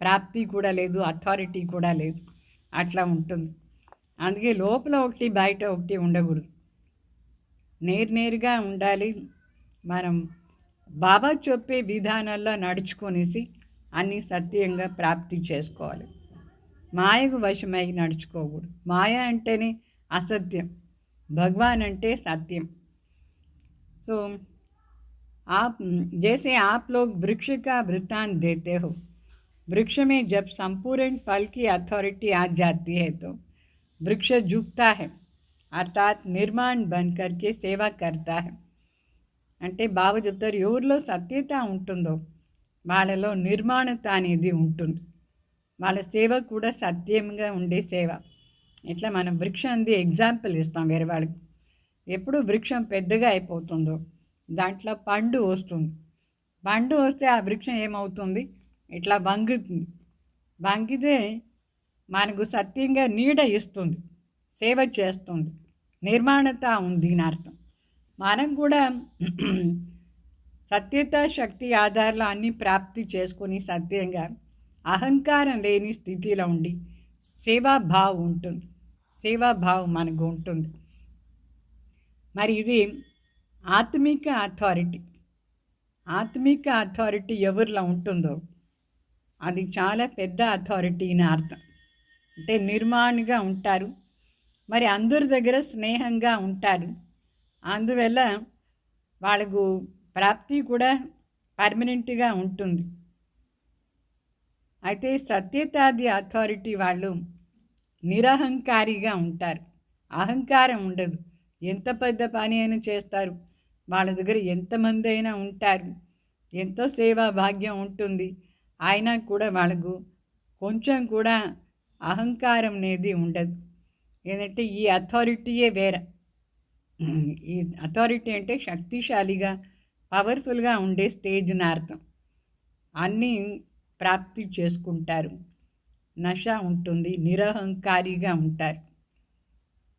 Speaker 2: ప్రాప్తి కూడా లేదు, అథారిటీ కూడా లేదు, అట్లా ఉంటుంది. అందుకే లోపల ఒకటి బయట ఒకటి ఉండకూడదు, నేరుగా ఉండాలి. మనం బాబా చెప్పే విధానాల్లో నడుచుకొనేసి అన్నీ సత్యంగా ప్రాప్తి చేసుకోవాలి. మాయకు వశమై నడుచుకోకూడదు. మాయ అంటేనే అసత్యం, भगवान अंटे सत्यम. तो आप जैसे आप लोग वृक्ष का वृत्तांत देते हो, वृक्ष में जब संपूर्ण फल की अथॉरिटी आ जाती है तो वृक्ष झुकता है, అర్థాత్ నిర్మాణ్ బన్ కర్కే సేవ కర్తా హై. అంటే బాబా చెప్తారు, ఎవరిలో సత్యత ఉంటుందో వాళ్ళలో నిర్మాణత అనేది ఉంటుంది. వాళ్ళ సేవ కూడా సత్యంగా ఉండే సేవ. ఇట్లా మనం వృక్షంది ఎగ్జాంపుల్ ఇస్తాం వేరే వాళ్ళకి. ఎప్పుడు వృక్షం పెద్దగా అయిపోతుందో దాంట్లో పండు వస్తుంది. పండు వస్తే ఆ వృక్షం ఏమవుతుంది, ఇట్లా వంగుతుంది. వంగితే మనకు సత్యంగా నీడ ఇస్తుంది, సేవ చేస్తుంది, నిర్మాణత ఉంది దీని అర్థం. మనం కూడా సత్యత శక్తి ఆధారంలో అన్నీ ప్రాప్తి చేసుకొని సత్యంగా అహంకారం లేని స్థితిలో ఉండి సేవాభావం ఉంటుంది. సేవాభావం మనకు ఉంటుంది. మరి ఇది ఆత్మిక అథారిటీ. ఆత్మిక అథారిటీ ఎవరిలో ఉంటుందో అది చాలా పెద్ద అథారిటీ అని అర్థం. అంటే నిర్మాణంగా ఉంటారు, మరి అందరి దగ్గర స్నేహంగా ఉంటారు. అందువల్ల వాళ్ళకు ప్రాప్తి కూడా పర్మనెంట్గా ఉంటుంది. అయితే సత్యతాది అథారిటీ వాళ్ళు నిరహంకారిగా ఉంటారు. అహంకారం ఉండదు. ఎంత పెద్ద పని అయినా చేస్తారు. వాళ్ళ దగ్గర ఎంతమంది అయినా ఉంటారు, ఎంతో సేవా భాగ్యం ఉంటుంది. అయినా కూడా వాళ్ళకు కొంచెం కూడా అహంకారం అనేది ఉండదు. ఏంటంటే ఈ అథారిటీయే వేరే. ఈ అథారిటీ అంటే శక్తిశాలిగా పవర్ఫుల్గా ఉండే స్టేజ్ అని అర్థం. అన్నీ ప్రాప్తి చేసుకుంటారు, నశ ఉంటుంది, నిరహంకారిగా ఉంటారు.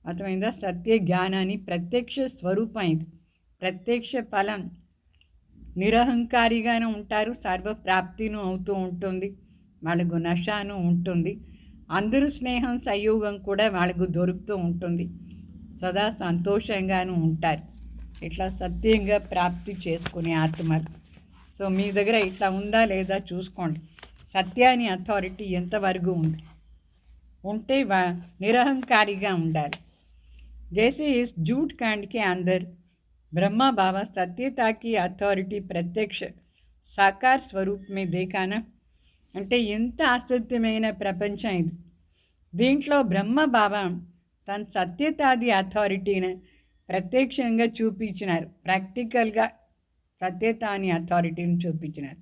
Speaker 2: అర్థమైందా? సత్య జ్ఞానాన్ని ప్రత్యక్ష స్వరూపం ఇది, ప్రత్యక్ష ఫలం. నిరహంకారిగానే ఉంటారు, సర్వప్రాప్తిను అవుతూ ఉంటుంది, వాళ్ళకు నశాను ఉంటుంది. అందరూ స్నేహం సంయోగం కూడా వాళ్ళకు దొరుకుతూ ఉంటుంది, సదా సంతోషంగాను ఉంటారు. ఇట్లా సత్యంగా ప్రాప్తి చేసుకునే ఆత్మలు. సో మీ దగ్గర ఇట్లా ఉందా లేదా చూసుకోండి. సత్యాన్ని అథారిటీ ఎంతవరకు ఉంది, ఉంటే నిరహంకారిగా ఉండాలి. जैसे इस झूठ कांड के अंदर ब्रह्मा बाबा सत्यता की अथॉरिटी प्रत्यक्ष साकार स्वरूप में देखा ना. అంటే ఎంత అసత్యమైన ప్రపంచం ఇది. దీంట్లో బ్రహ్మ బాబా తన సత్యతాది అథారిటీని ప్రత్యక్షంగా చూపించినారు, ప్రాక్టికల్గా సత్యతాని అథారిటీని చూపించినారు.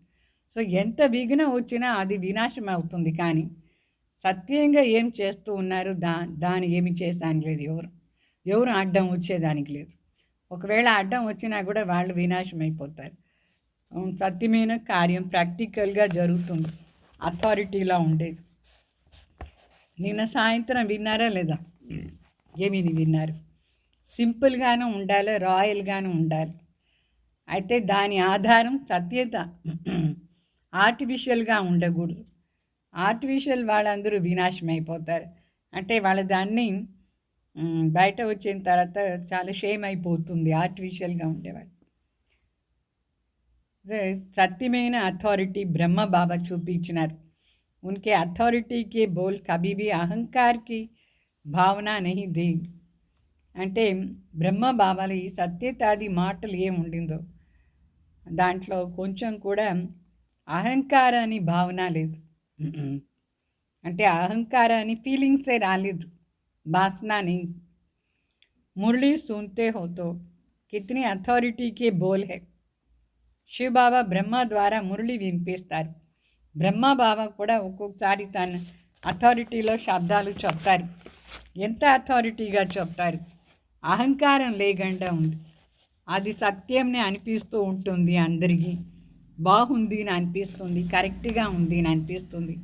Speaker 2: సో ఎంత విఘ్నం వచ్చినా అది వినాశం అవుతుంది, కానీ సత్యంగా ఏం చేస్తూ ఉన్నారు దాని ఏమి చేసానికి లేదు, ఎవరు అడ్డం వచ్చేదానికి లేదు. ఒకవేళ అడ్డం వచ్చినా కూడా వాళ్ళు వినాశం అయిపోతారు. సత్యమైన కార్యం ప్రాక్టికల్గా జరుగుతుంది, అథారిటీలా ఉండేది. నిన్న సాయంత్రం విన్నారా లేదా? ఏమీని విన్నారు? సింపుల్గాను ఉండాలి, రాయల్గాను ఉండాలి. అయితే దాని ఆధారం సత్యత, ఆర్టిఫిషియల్గా ఉండకూడదు. ఆర్టిఫిషియల్ వాళ్ళందరూ వినాశం అయిపోతారు. అంటే వాళ్ళ దాన్ని బయట వచ్చిన తర్వాత చాలా షేమ్ అయిపోతుంది ఆర్టిఫిషియల్గా ఉండేవాళ్ళు. సత్యమైన అథారిటీ బ్రహ్మ బాబా చూపించినారు. उनके अथॉरिटी के बोल कभी भी अहंकार की భావన नहीं दी. అంటే బ్రహ్మ బాబాల ఈ సత్యతాది మాటలు ఏం ఉండిందో దాంట్లో కొంచెం కూడా అహంకారాన్ని భావన లేదు. అంటే అహంకారాన్ని ఫీలింగ్సే రాలేదు, वासना नहीं. मुरली सुनते हो तो कितनी अथॉरिटी के बोल है. శివ బాబా బ్రహ్మ ద్వారా మురళి వినిపిస్తారు. బ్రహ్మ బాబా కూడా ఒక్కొక్కసారి తన అథారిటీలో శబ్దాలు చెప్తారు. ఎంత అథారిటీగా చెప్తారు, అహంకారం లేకుండా ఉంది. అది సత్యంని అనిపిస్తూ ఉంటుంది, అందరికీ బాగుంది అని అనిపిస్తుంది, కరెక్ట్గా ఉంది అని అనిపిస్తుంది.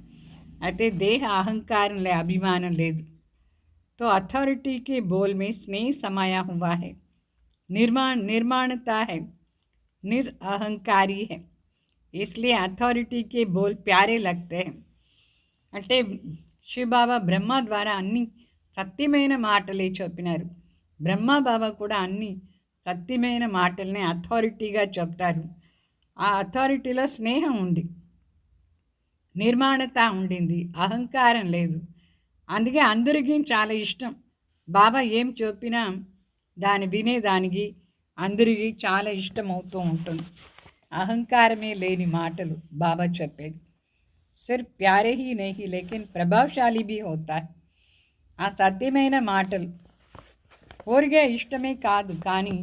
Speaker 2: అయితే దేహ అహంకారంలో అభిమానం లేదు. तो अथॉरिटी के बोल में स्नेह समाया हुआ है, निर्माणता है, निरअहंकारी है, इसलिए अथॉरिटी के बोल प्यारे लगते हैं. అంటే శివబాబా బ్రహ్మ ద్వారా అన్ని సత్యమైన మాటలే చెప్పినారు. బ్రహ్మ బాబా కూడా అన్ని సత్యమైన మాటల్ని అథారిటీగా చెప్తారు. ఆ అథారిటీలో స్నేహం ఉంది, నిర్మాణత ఉండింది, అహంకారం లేదు. అందుకే అందరికీ చాలా ఇష్టం. బాబా ఏం చెప్పినా దాన్ని వినేదానికి అందరికీ చాలా ఇష్టం అవుతూ ఉంటుంది. అహంకారమే లేని మాటలు బాబా చెప్పేది. సిర్ఫ్ ప్యారే హీ నహీ లేకిన్ ప్రభావశాలి భీ హోతా హై. ఆ సత్యమైన మాటలు కోరిగే ఇష్టమే కాదు, కానీ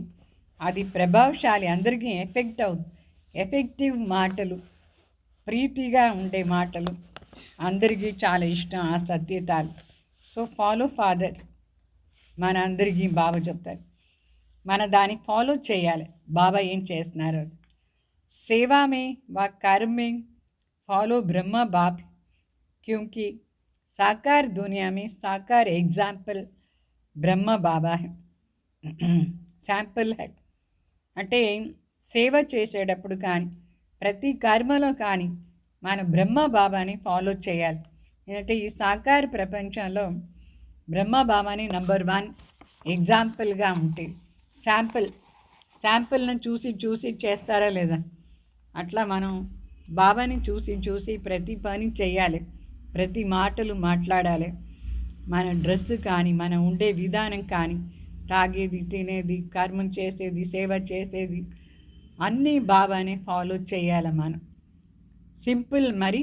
Speaker 2: అది ప్రభావశాలి, అందరికీ ఎఫెక్టివ్ మాటలు, ప్రీతిగా ఉండే మాటలు అందరికీ చాలా ఇష్టం ఆ సత్యతాలు. సో ఫాలో ఫాదర్ మన అందరికీ బాబా చెప్తారు, మన దాన్ని ఫాలో చేయాలి. బాబా ఏం చేస్తున్నారు, सेवा में व कर्म में फॉलो ब्रह्मा बाप, क्योंकि साकार दुनिया में साकार एग्जाम्पल ब्रह्मा बाबा है, శాంపుల్ है. అంటే సేవ చేసేటప్పుడు కానీ ప్రతి కర్మలో కానీ మన బ్రహ్మ బాబాని ఫాలో చేయాలి. ఎందుకంటే ఈ సాకార ప్రపంచంలో బ్రహ్మ బాబాని నంబర్ 1 ఎగ్జాంపుల్గా ఉంటుంది. శాంపుల్ను చూసి చేస్తారా లేదా, అట్లా మనం బాబాని చూసి ప్రతి పని చేయాలి, ప్రతి మాటలు మాట్లాడాలి. మన డ్రెస్ కానీ, మన ఉండే విధానం కానీ, తాగేది, తినేది, కర్మం చేసేది, సేవ చేసేది అన్నీ బాబాని ఫాలో చేయాలి మనం. సింపుల్ మరి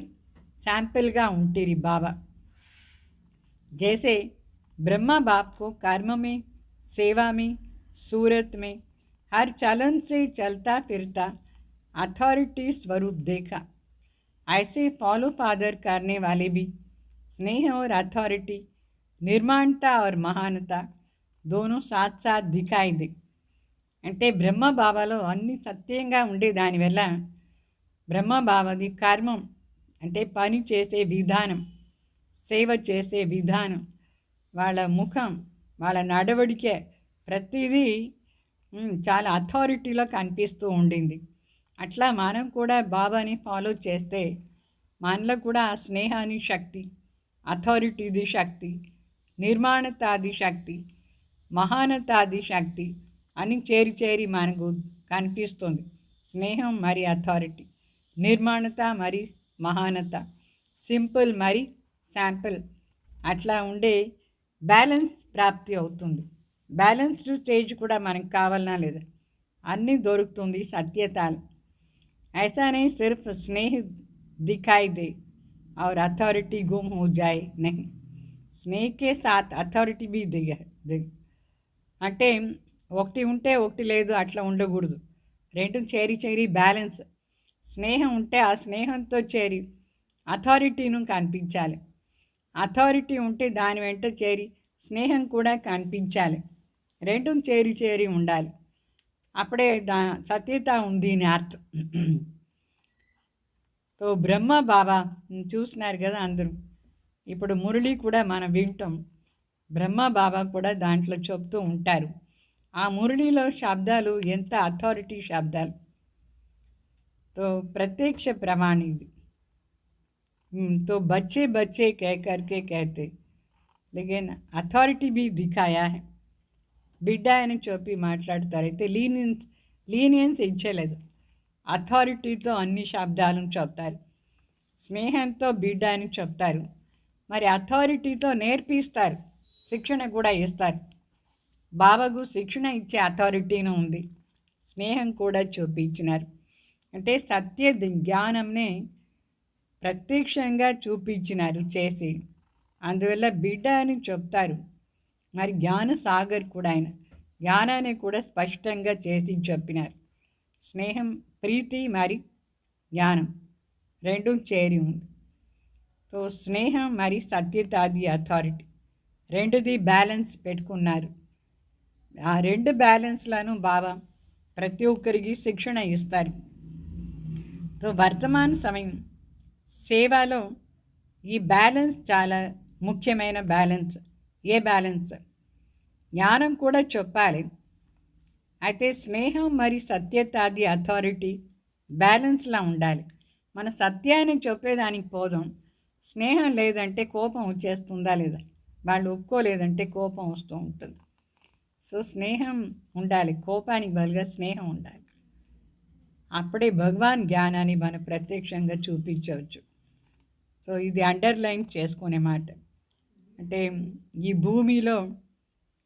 Speaker 2: శాంపుల్గా ఉంటుంది బాబా. जैसे ब्रह्मा बाप को कर्म में, सेवा में, सूरत में, हर चलन से चलता फिरता अथॉरिटी स्वरूप देखा, ऐसे फॉलो फादर करने वाले भी स्नेह और अथॉरिटी, निर्माणता और महानता दोनों साथ साथ दिखाई दे. అంటే బ్రహ్మ బాబాలో అన్ని సత్యంగా ఉండే దానివల్ల బ్రహ్మ బాబాది కర్మం అంటే పని చేసే విధానం, సేవ చేసే విధానం, వాళ్ళ ముఖం, వాళ్ళ నడవడికే ప్రతిదీ చాలా అథారిటీలో కనిపిస్తూ ఉండింది. అట్లా మనం కూడా బాబాని ఫాలో చేస్తే మనలో కూడా ఆ స్నేహాని శక్తి, అథారిటీది శక్తి, నిర్మాణతాది శక్తి, మహానతాది శక్తి అని చేరి మనకు కనిపిస్తుంది. స్నేహం మరి అథారిటీ, నిర్మాణత మరి మహానత, సింపుల్ మరి శాంపుల్, అట్లా ఉండే బ్యాలెన్స్ ప్రాప్తి అవుతుంది. బ్యాలెన్స్డ్ స్టేజ్ కూడా మనకు కావాలన్నా లేదా, అన్నీ దొరుకుతుంది సత్యతాలు. ऐसा नहीं सिर्फ स्नेह दिखाई दे और अथॉरिटी गुम हो जाए, नहीं, स्नेह के साथ अथॉरिटी भी దిగ అంటే ఒకటి ఉంటే ఒకటి లేదు అట్లా ఉండకూడదు. రెండు చేరి బ్యాలెన్స్. స్నేహం ఉంటే ఆ స్నేహంతో చేరి అథారిటీను కనిపించాలి. అథారిటీ ఉంటే దాని వెంట చేరి స్నేహం కూడా కనిపించాలి. రెండు చేరి ఉండాలి. అప్పుడే సత్యత ఉంది అని అర్థం. తో బ్రహ్మ బాబా చూసినారు కదా అందరూ. ఇప్పుడు మురళి కూడా మనం వింటాం. బ్రహ్మ బాబా కూడా దాంట్లో చెప్తూ ఉంటారు. ఆ మురళిలో శబ్దాలు ఎంత అథారిటీ శబ్దాలు. తో ప్రత్యక్ష ప్రమాణ ఇది. तो बच्चे कह करके कहते, लेकिन अथॉरिटी भी दिखाया है. బిడ్డ అని చెప్పి మాట్లాడతారు. అయితే లీనియన్స్ ఇచ్చలేదు. అథారిటీతో అన్ని శబ్దాలను చెప్తారు. స్నేహంతో బిడ్డ అని చెప్తారు. మరి అథారిటీతో నేర్పిస్తారు, శిక్షణ కూడా ఇస్తారు. బాబాకు శిక్షణ ఇచ్చే అథారిటీను ఉంది, స్నేహం కూడా చూపించినారు. అంటే సత్య జ్ఞానంనే ప్రత్యక్షంగా చూపించినారు చేసి. అందువల్ల బిడ్డ అని చెప్తారు. మరి జ్ఞాన సాగర్ కూడా ఆయన జ్ఞానాన్ని కూడా స్పష్టంగా చేసి చెప్పినారు. స్నేహం, ప్రీతి మరి జ్ఞానం రెండు చేరి ఉంది. సో స్నేహం మరి సత్యతాది అథారిటీ రెండుది బ్యాలెన్స్ పెట్టుకున్నారు. ఆ రెండు బ్యాలెన్స్లను బాబా ప్రతి ఒక్కరికి శిక్షణ ఇస్తారు. సో వర్తమాన సమయం సేవలో ఈ బ్యాలెన్స్ చాలా ముఖ్యమైన బ్యాలెన్స్. ఏ బ్యాలెన్స్? జ్ఞానం కూడా చెప్పాలి. అయితే స్నేహం మరి సత్యతాది అథారిటీ బ్యాలెన్స్లా ఉండాలి. మన సత్యాన్ని చెప్పేదానికి పోదాం. స్నేహం లేదంటే కోపం వచ్చేస్తుందా లేదా, వాళ్ళు ఒప్పుకోలేదంటే కోపం వస్తూ ఉంటుంది. సో స్నేహం ఉండాలి, కోపానికి బదులుగా స్నేహం ఉండాలి. అప్పుడే భగవాన్ జ్ఞానాన్ని మనం ప్రత్యక్షంగా చూపించవచ్చు. సో ఇది అండర్లైన్ చేసుకునే మాట. అంటే ఈ భూమిలో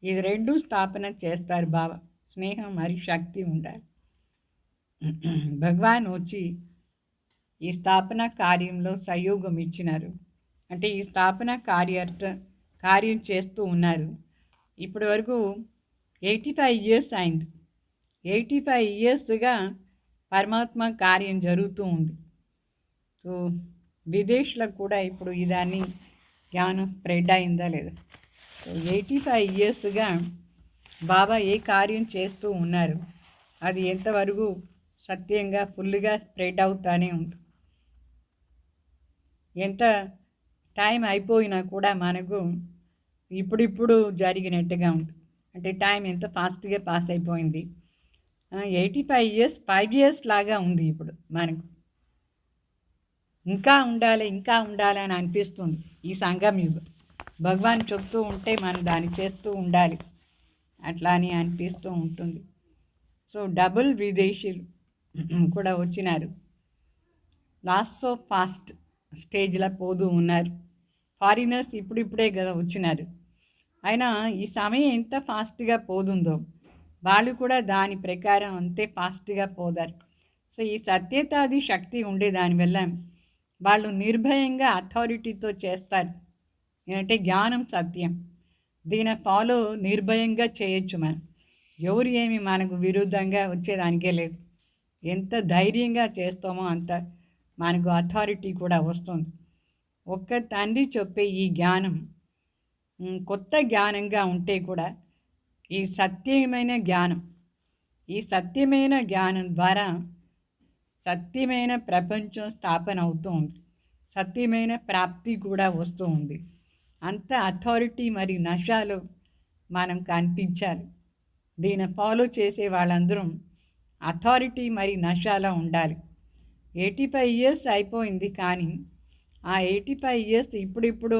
Speaker 2: ఇది రెండు స్థాపన చేస్తారు బాబా. స్నేహం మరి శక్తి ఉండాలి. భగవాన్ వచ్చి ఈ స్థాపన కార్యంలో సహయోగం ఇచ్చినారు. అంటే ఈ స్థాపన కార్యం చేస్తూ ఉన్నారు. ఇప్పటి వరకు 85 years అయింది. 85 yearsగా పరమాత్మ కార్యం జరుగుతూ ఉంది. సో విదేశ్లకు కూడా ఇప్పుడు ఇదాన్ని జ్ఞానం స్ప్రెడ్ అయిందా లేదా. సో 85 yearsగా బాబా ఏ కార్యం చేస్తూ ఉన్నారు, అది ఎంతవరకు సత్యంగా ఫుల్గా స్ప్రెడ్ అవుతానే ఉంది. ఎంత టైం అయిపోయినా కూడా మనకు ఇప్పుడిప్పుడు జరిగినట్టుగా ఉంది. అంటే టైం ఎంత ఫాస్ట్గా పాస్ అయిపోయింది. 85 years 5 years లాగా ఉంది ఇప్పుడు మనకు. ఇంకా ఉండాలి ఇంకా ఉండాలి అని అనిపిస్తుంది ఈ సంఘం యుగం. భగవాన్ చెప్తూ ఉంటే మనం దాన్ని చేస్తూ ఉండాలి అట్లా అని అనిపిస్తూ ఉంటుంది. సో డబుల్ విదేశీలు కూడా వచ్చినారు. లాస్ట్ ఆఫ్ ఫాస్ట్ స్టేజ్లో పోతూ ఉన్నారు. ఫారినర్స్ ఇప్పుడిప్పుడే కదా వచ్చినారు. అయినా ఈ సమయం ఎంత ఫాస్ట్గా పోతుందో వాళ్ళు కూడా దాని ప్రకారం అంతే ఫాస్ట్గా పోదారు. సో ఈ సత్యతాది శక్తి ఉండే దానివల్ల వాళ్ళు నిర్భయంగా అథారిటీతో చేస్తారు. ఏంటంటే జ్ఞానం సత్యం, దీని ఫాలో నిర్భయంగా చేయొచ్చు. మనం ఎవరు ఏమి మనకు విరుద్ధంగా వచ్చేదానికే లేదు. ఎంత ధైర్యంగా చేస్తామో అంత మనకు అథారిటీ కూడా వస్తుంది. ఒక్క తండ్రి చెప్పే ఈ జ్ఞానం కొత్త జ్ఞానంగా ఉంటే కూడా ఈ సత్యమైన జ్ఞానం, ఈ సత్యమైన జ్ఞానం ద్వారా సత్యమైన ప్రపంచం స్థాపన అవుతూ ఉంది. సత్యమైన ప్రాప్తి కూడా వస్తూ ఉంది. అంత అథారిటీ మరి నషాలో మనం కనిపించాలి. దీన్ని ఫాలో చేసే వాళ్ళందరం అథారిటీ మరి నషాలో ఉండాలి. 85 years అయిపోయింది, కానీ ఆ 85 years ఇప్పుడిప్పుడు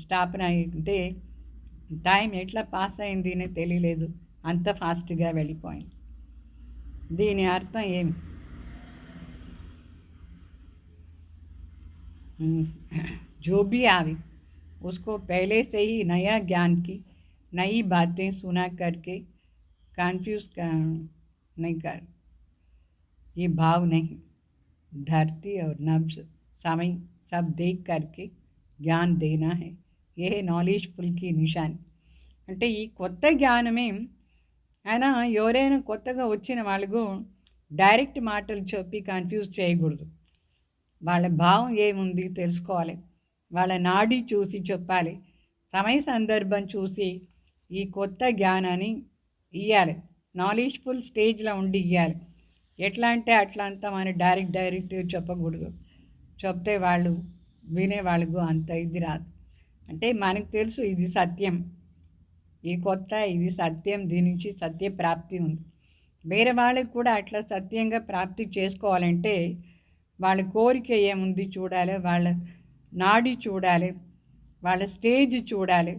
Speaker 2: స్థాపన అంటే టైం ఎట్లా పాస్ అయింది అని తెలియలేదు, అంత ఫాస్ట్గా వెళ్ళిపోయింది. దీని అర్థం ఏమి? जो भी आवे उसको पहले से ही नया ज्ञान की नई बातें सुना करके कन्फ्यूज नहीं कर, ये भाव नहीं. धरती और नब्ज समय सब देख करके ज्ञान देना है. ये है నాలెడ్జ్ఫుల్ की నిశాన్. అంటే ఈ కొత్త జ్ఞానమే అయినా ఎవరైనా కొత్తగా వచ్చిన వాళ్ళకు డైరెక్ట్ మాటలు చెప్పి కన్ఫ్యూజ్ చేయకూడదు. వాళ్ళ భావం ఏముంది తెలుసుకోవాలి. వాళ్ళ నాడి చూసి చెప్పాలి. సమయ సందర్భం చూసి ఈ కొత్త జ్ఞానాన్ని ఇవ్వాలి. నాలెడ్జ్ఫుల్ స్టేజ్లో ఉండి ఇవ్వాలి. ఎట్లా అంటే అట్లా అంతా మనం డైరెక్ట్ చెప్పకూడదు. చెప్తే వాళ్ళు వినేవాళ్ళకు అంత ఇది రాదు. అంటే మనకు తెలుసు ఇది సత్యం, ఈ కొత్త ఇది సత్యం, దీని నుంచి సత్య ప్రాప్తి ఉంది. వేరే వాళ్ళకి కూడా అట్లా సత్యంగా ప్రాప్తి చేసుకోవాలంటే వాళ్ళ కోరిక ఏముంది చూడాలి, వాళ్ళ నాడి చూడాలి, వాళ్ళ స్టేజ్ చూడాలి.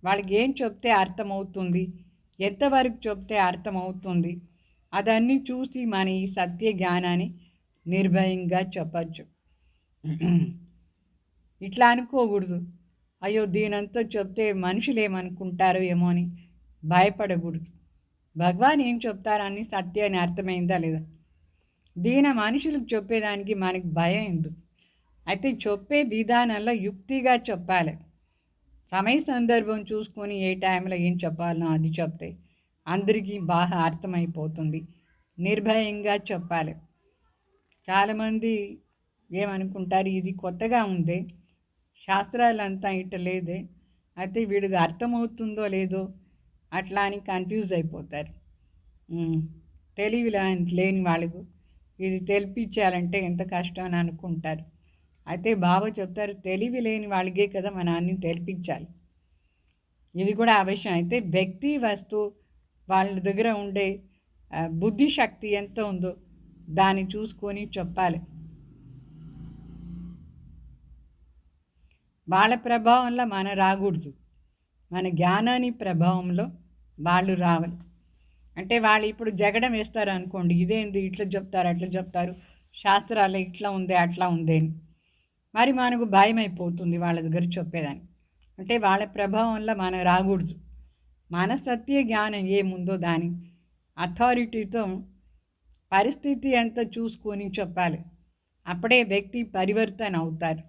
Speaker 2: వాళ్ళకి ఏం చెప్తే అర్థమవుతుంది, ఎంతవరకు చెప్తే అర్థమవుతుంది, అదన్నీ చూసి మన ఈ సత్య జ్ఞానాన్ని నిర్భయంగా చెప్పచ్చు. ఇట్లా అనుకోకూడదు, అయ్యో దీనంతా చెప్తే మనుషులు ఏమనుకుంటారో ఏమో అని భయపడకూడదు. భగవాన్ ఏం చెప్తారని సత్యాన్ని అర్థమైందా లేదా. దీని మనుషులకు చెప్పేదానికి మనకి భయం ఎందుకు? అయితే చెప్పే విధానంలో యుక్తిగా చెప్పాలి. సమయ సందర్భం చూసుకొని ఏ టైంలో ఏం చెప్పాలనో అది చెప్తే అందరికీ బాగా అర్థమైపోతుంది. నిర్భయంగా చెప్పాలి. చాలామంది ఏమనుకుంటారు, ఇది కొత్తగా ఉంది, శాస్త్రాలంతా ఇట్ట లేదే, అయితే వీళ్ళకి అర్థమవుతుందో లేదో అట్లా అని కన్ఫ్యూజ్ అయిపోతారు. తెలివి లేని వాళ్ళకు ఇది తెలిపించాలంటే ఎంత కష్టం అని అనుకుంటారు. అయితే బాబా చెప్తారు, తెలివి లేని వాళ్ళకే కదా మన అన్ని తెలిపించాలి. ఇది కూడా అవశ్యం. అయితే వ్యక్తి వస్తువు వాళ్ళ దగ్గర ఉండే బుద్ధి శక్తి ఎంత ఉందో దాన్ని చూసుకొని చెప్పాలి. వాళ్ళ ప్రభావంలో మనం రాకూడదు, మన జ్ఞానాన్ని ప్రభావంలో వాళ్ళు రావాలి. అంటే వాళ్ళు ఇప్పుడు జగడం వేస్తారు అనుకోండి, ఇదేంది ఇట్లా చెప్తారు అట్లా చెప్తారు, శాస్త్రాలు ఇట్లా ఉంది అట్లా ఉంది అని. మరి మనకు భయం అయిపోతుంది వాళ్ళ దగ్గర చెప్పేదాన్ని. అంటే వాళ్ళ ప్రభావంలో మనం రాకూడదు. మన సత్య జ్ఞానం ఏముందో దాని అథారిటీతో పరిస్థితి ఎంత చూసుకొని చెప్పాలి. అప్పుడే వ్యక్తి పరివర్తన అవుతారు.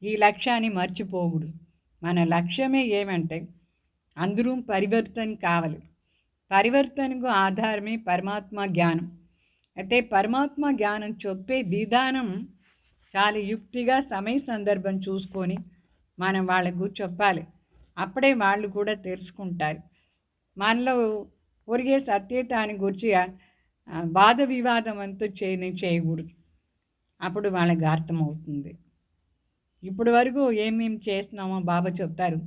Speaker 2: ఈ లక్ష్యాన్ని మర్చిపోకూడదు. మన లక్ష్యమే ఏమంటే అందరూ పరివర్తన కావాలి. పరివర్తనకు ఆధారమే పరమాత్మ జ్ఞానం. అయితే పరమాత్మ జ్ఞానం చెప్పే విధానం చాలా యుక్తిగా సమయ సందర్భం చూసుకొని మనం వాళ్ళకు చెప్పాలి. అప్పుడే వాళ్ళు కూడా తెలుసుకుంటారు. మనలో ఒరిగే సత్యతాన్ని గురించి వాద వివాదం అంతా చేయకూడదు. అప్పుడు వాళ్ళకి అర్థమవుతుంది. ఇప్పటి వరకు ఏమేమి చేస్తున్నామో బాబా చెప్తారు,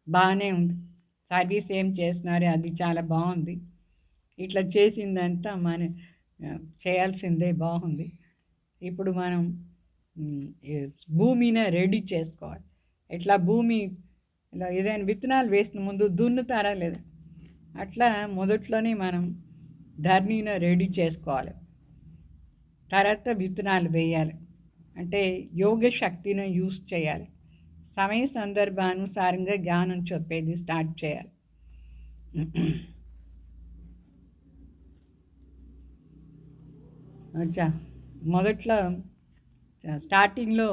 Speaker 2: బాగానే ఉంది, సర్వీస్ ఏం చేస్తున్నారు అది చాలా బాగుంది, ఇట్లా చేసిందంతా మన చేయాల్సిందే బాగుంది. ఇప్పుడు మనం భూమిని రెడీ చేసుకోవాలి. ఎట్లా భూమి ఇలా ఏదైనా విత్తనాలు వేసిన ముందు దున్నుతారా లేదా, అట్లా మొదట్లోనే మనం ధరణిని రెడీ చేసుకోవాలి. తర్వాత విత్తనాలు వేయాలి. అంటే యోగ శక్తిని యూస్ చేయాలి. సమయ సందర్భానుసారంగా జ్ఞానం చెప్పేది స్టార్ట్ చేయాలి. అచ్చా, మొదట్లో స్టార్టింగ్లో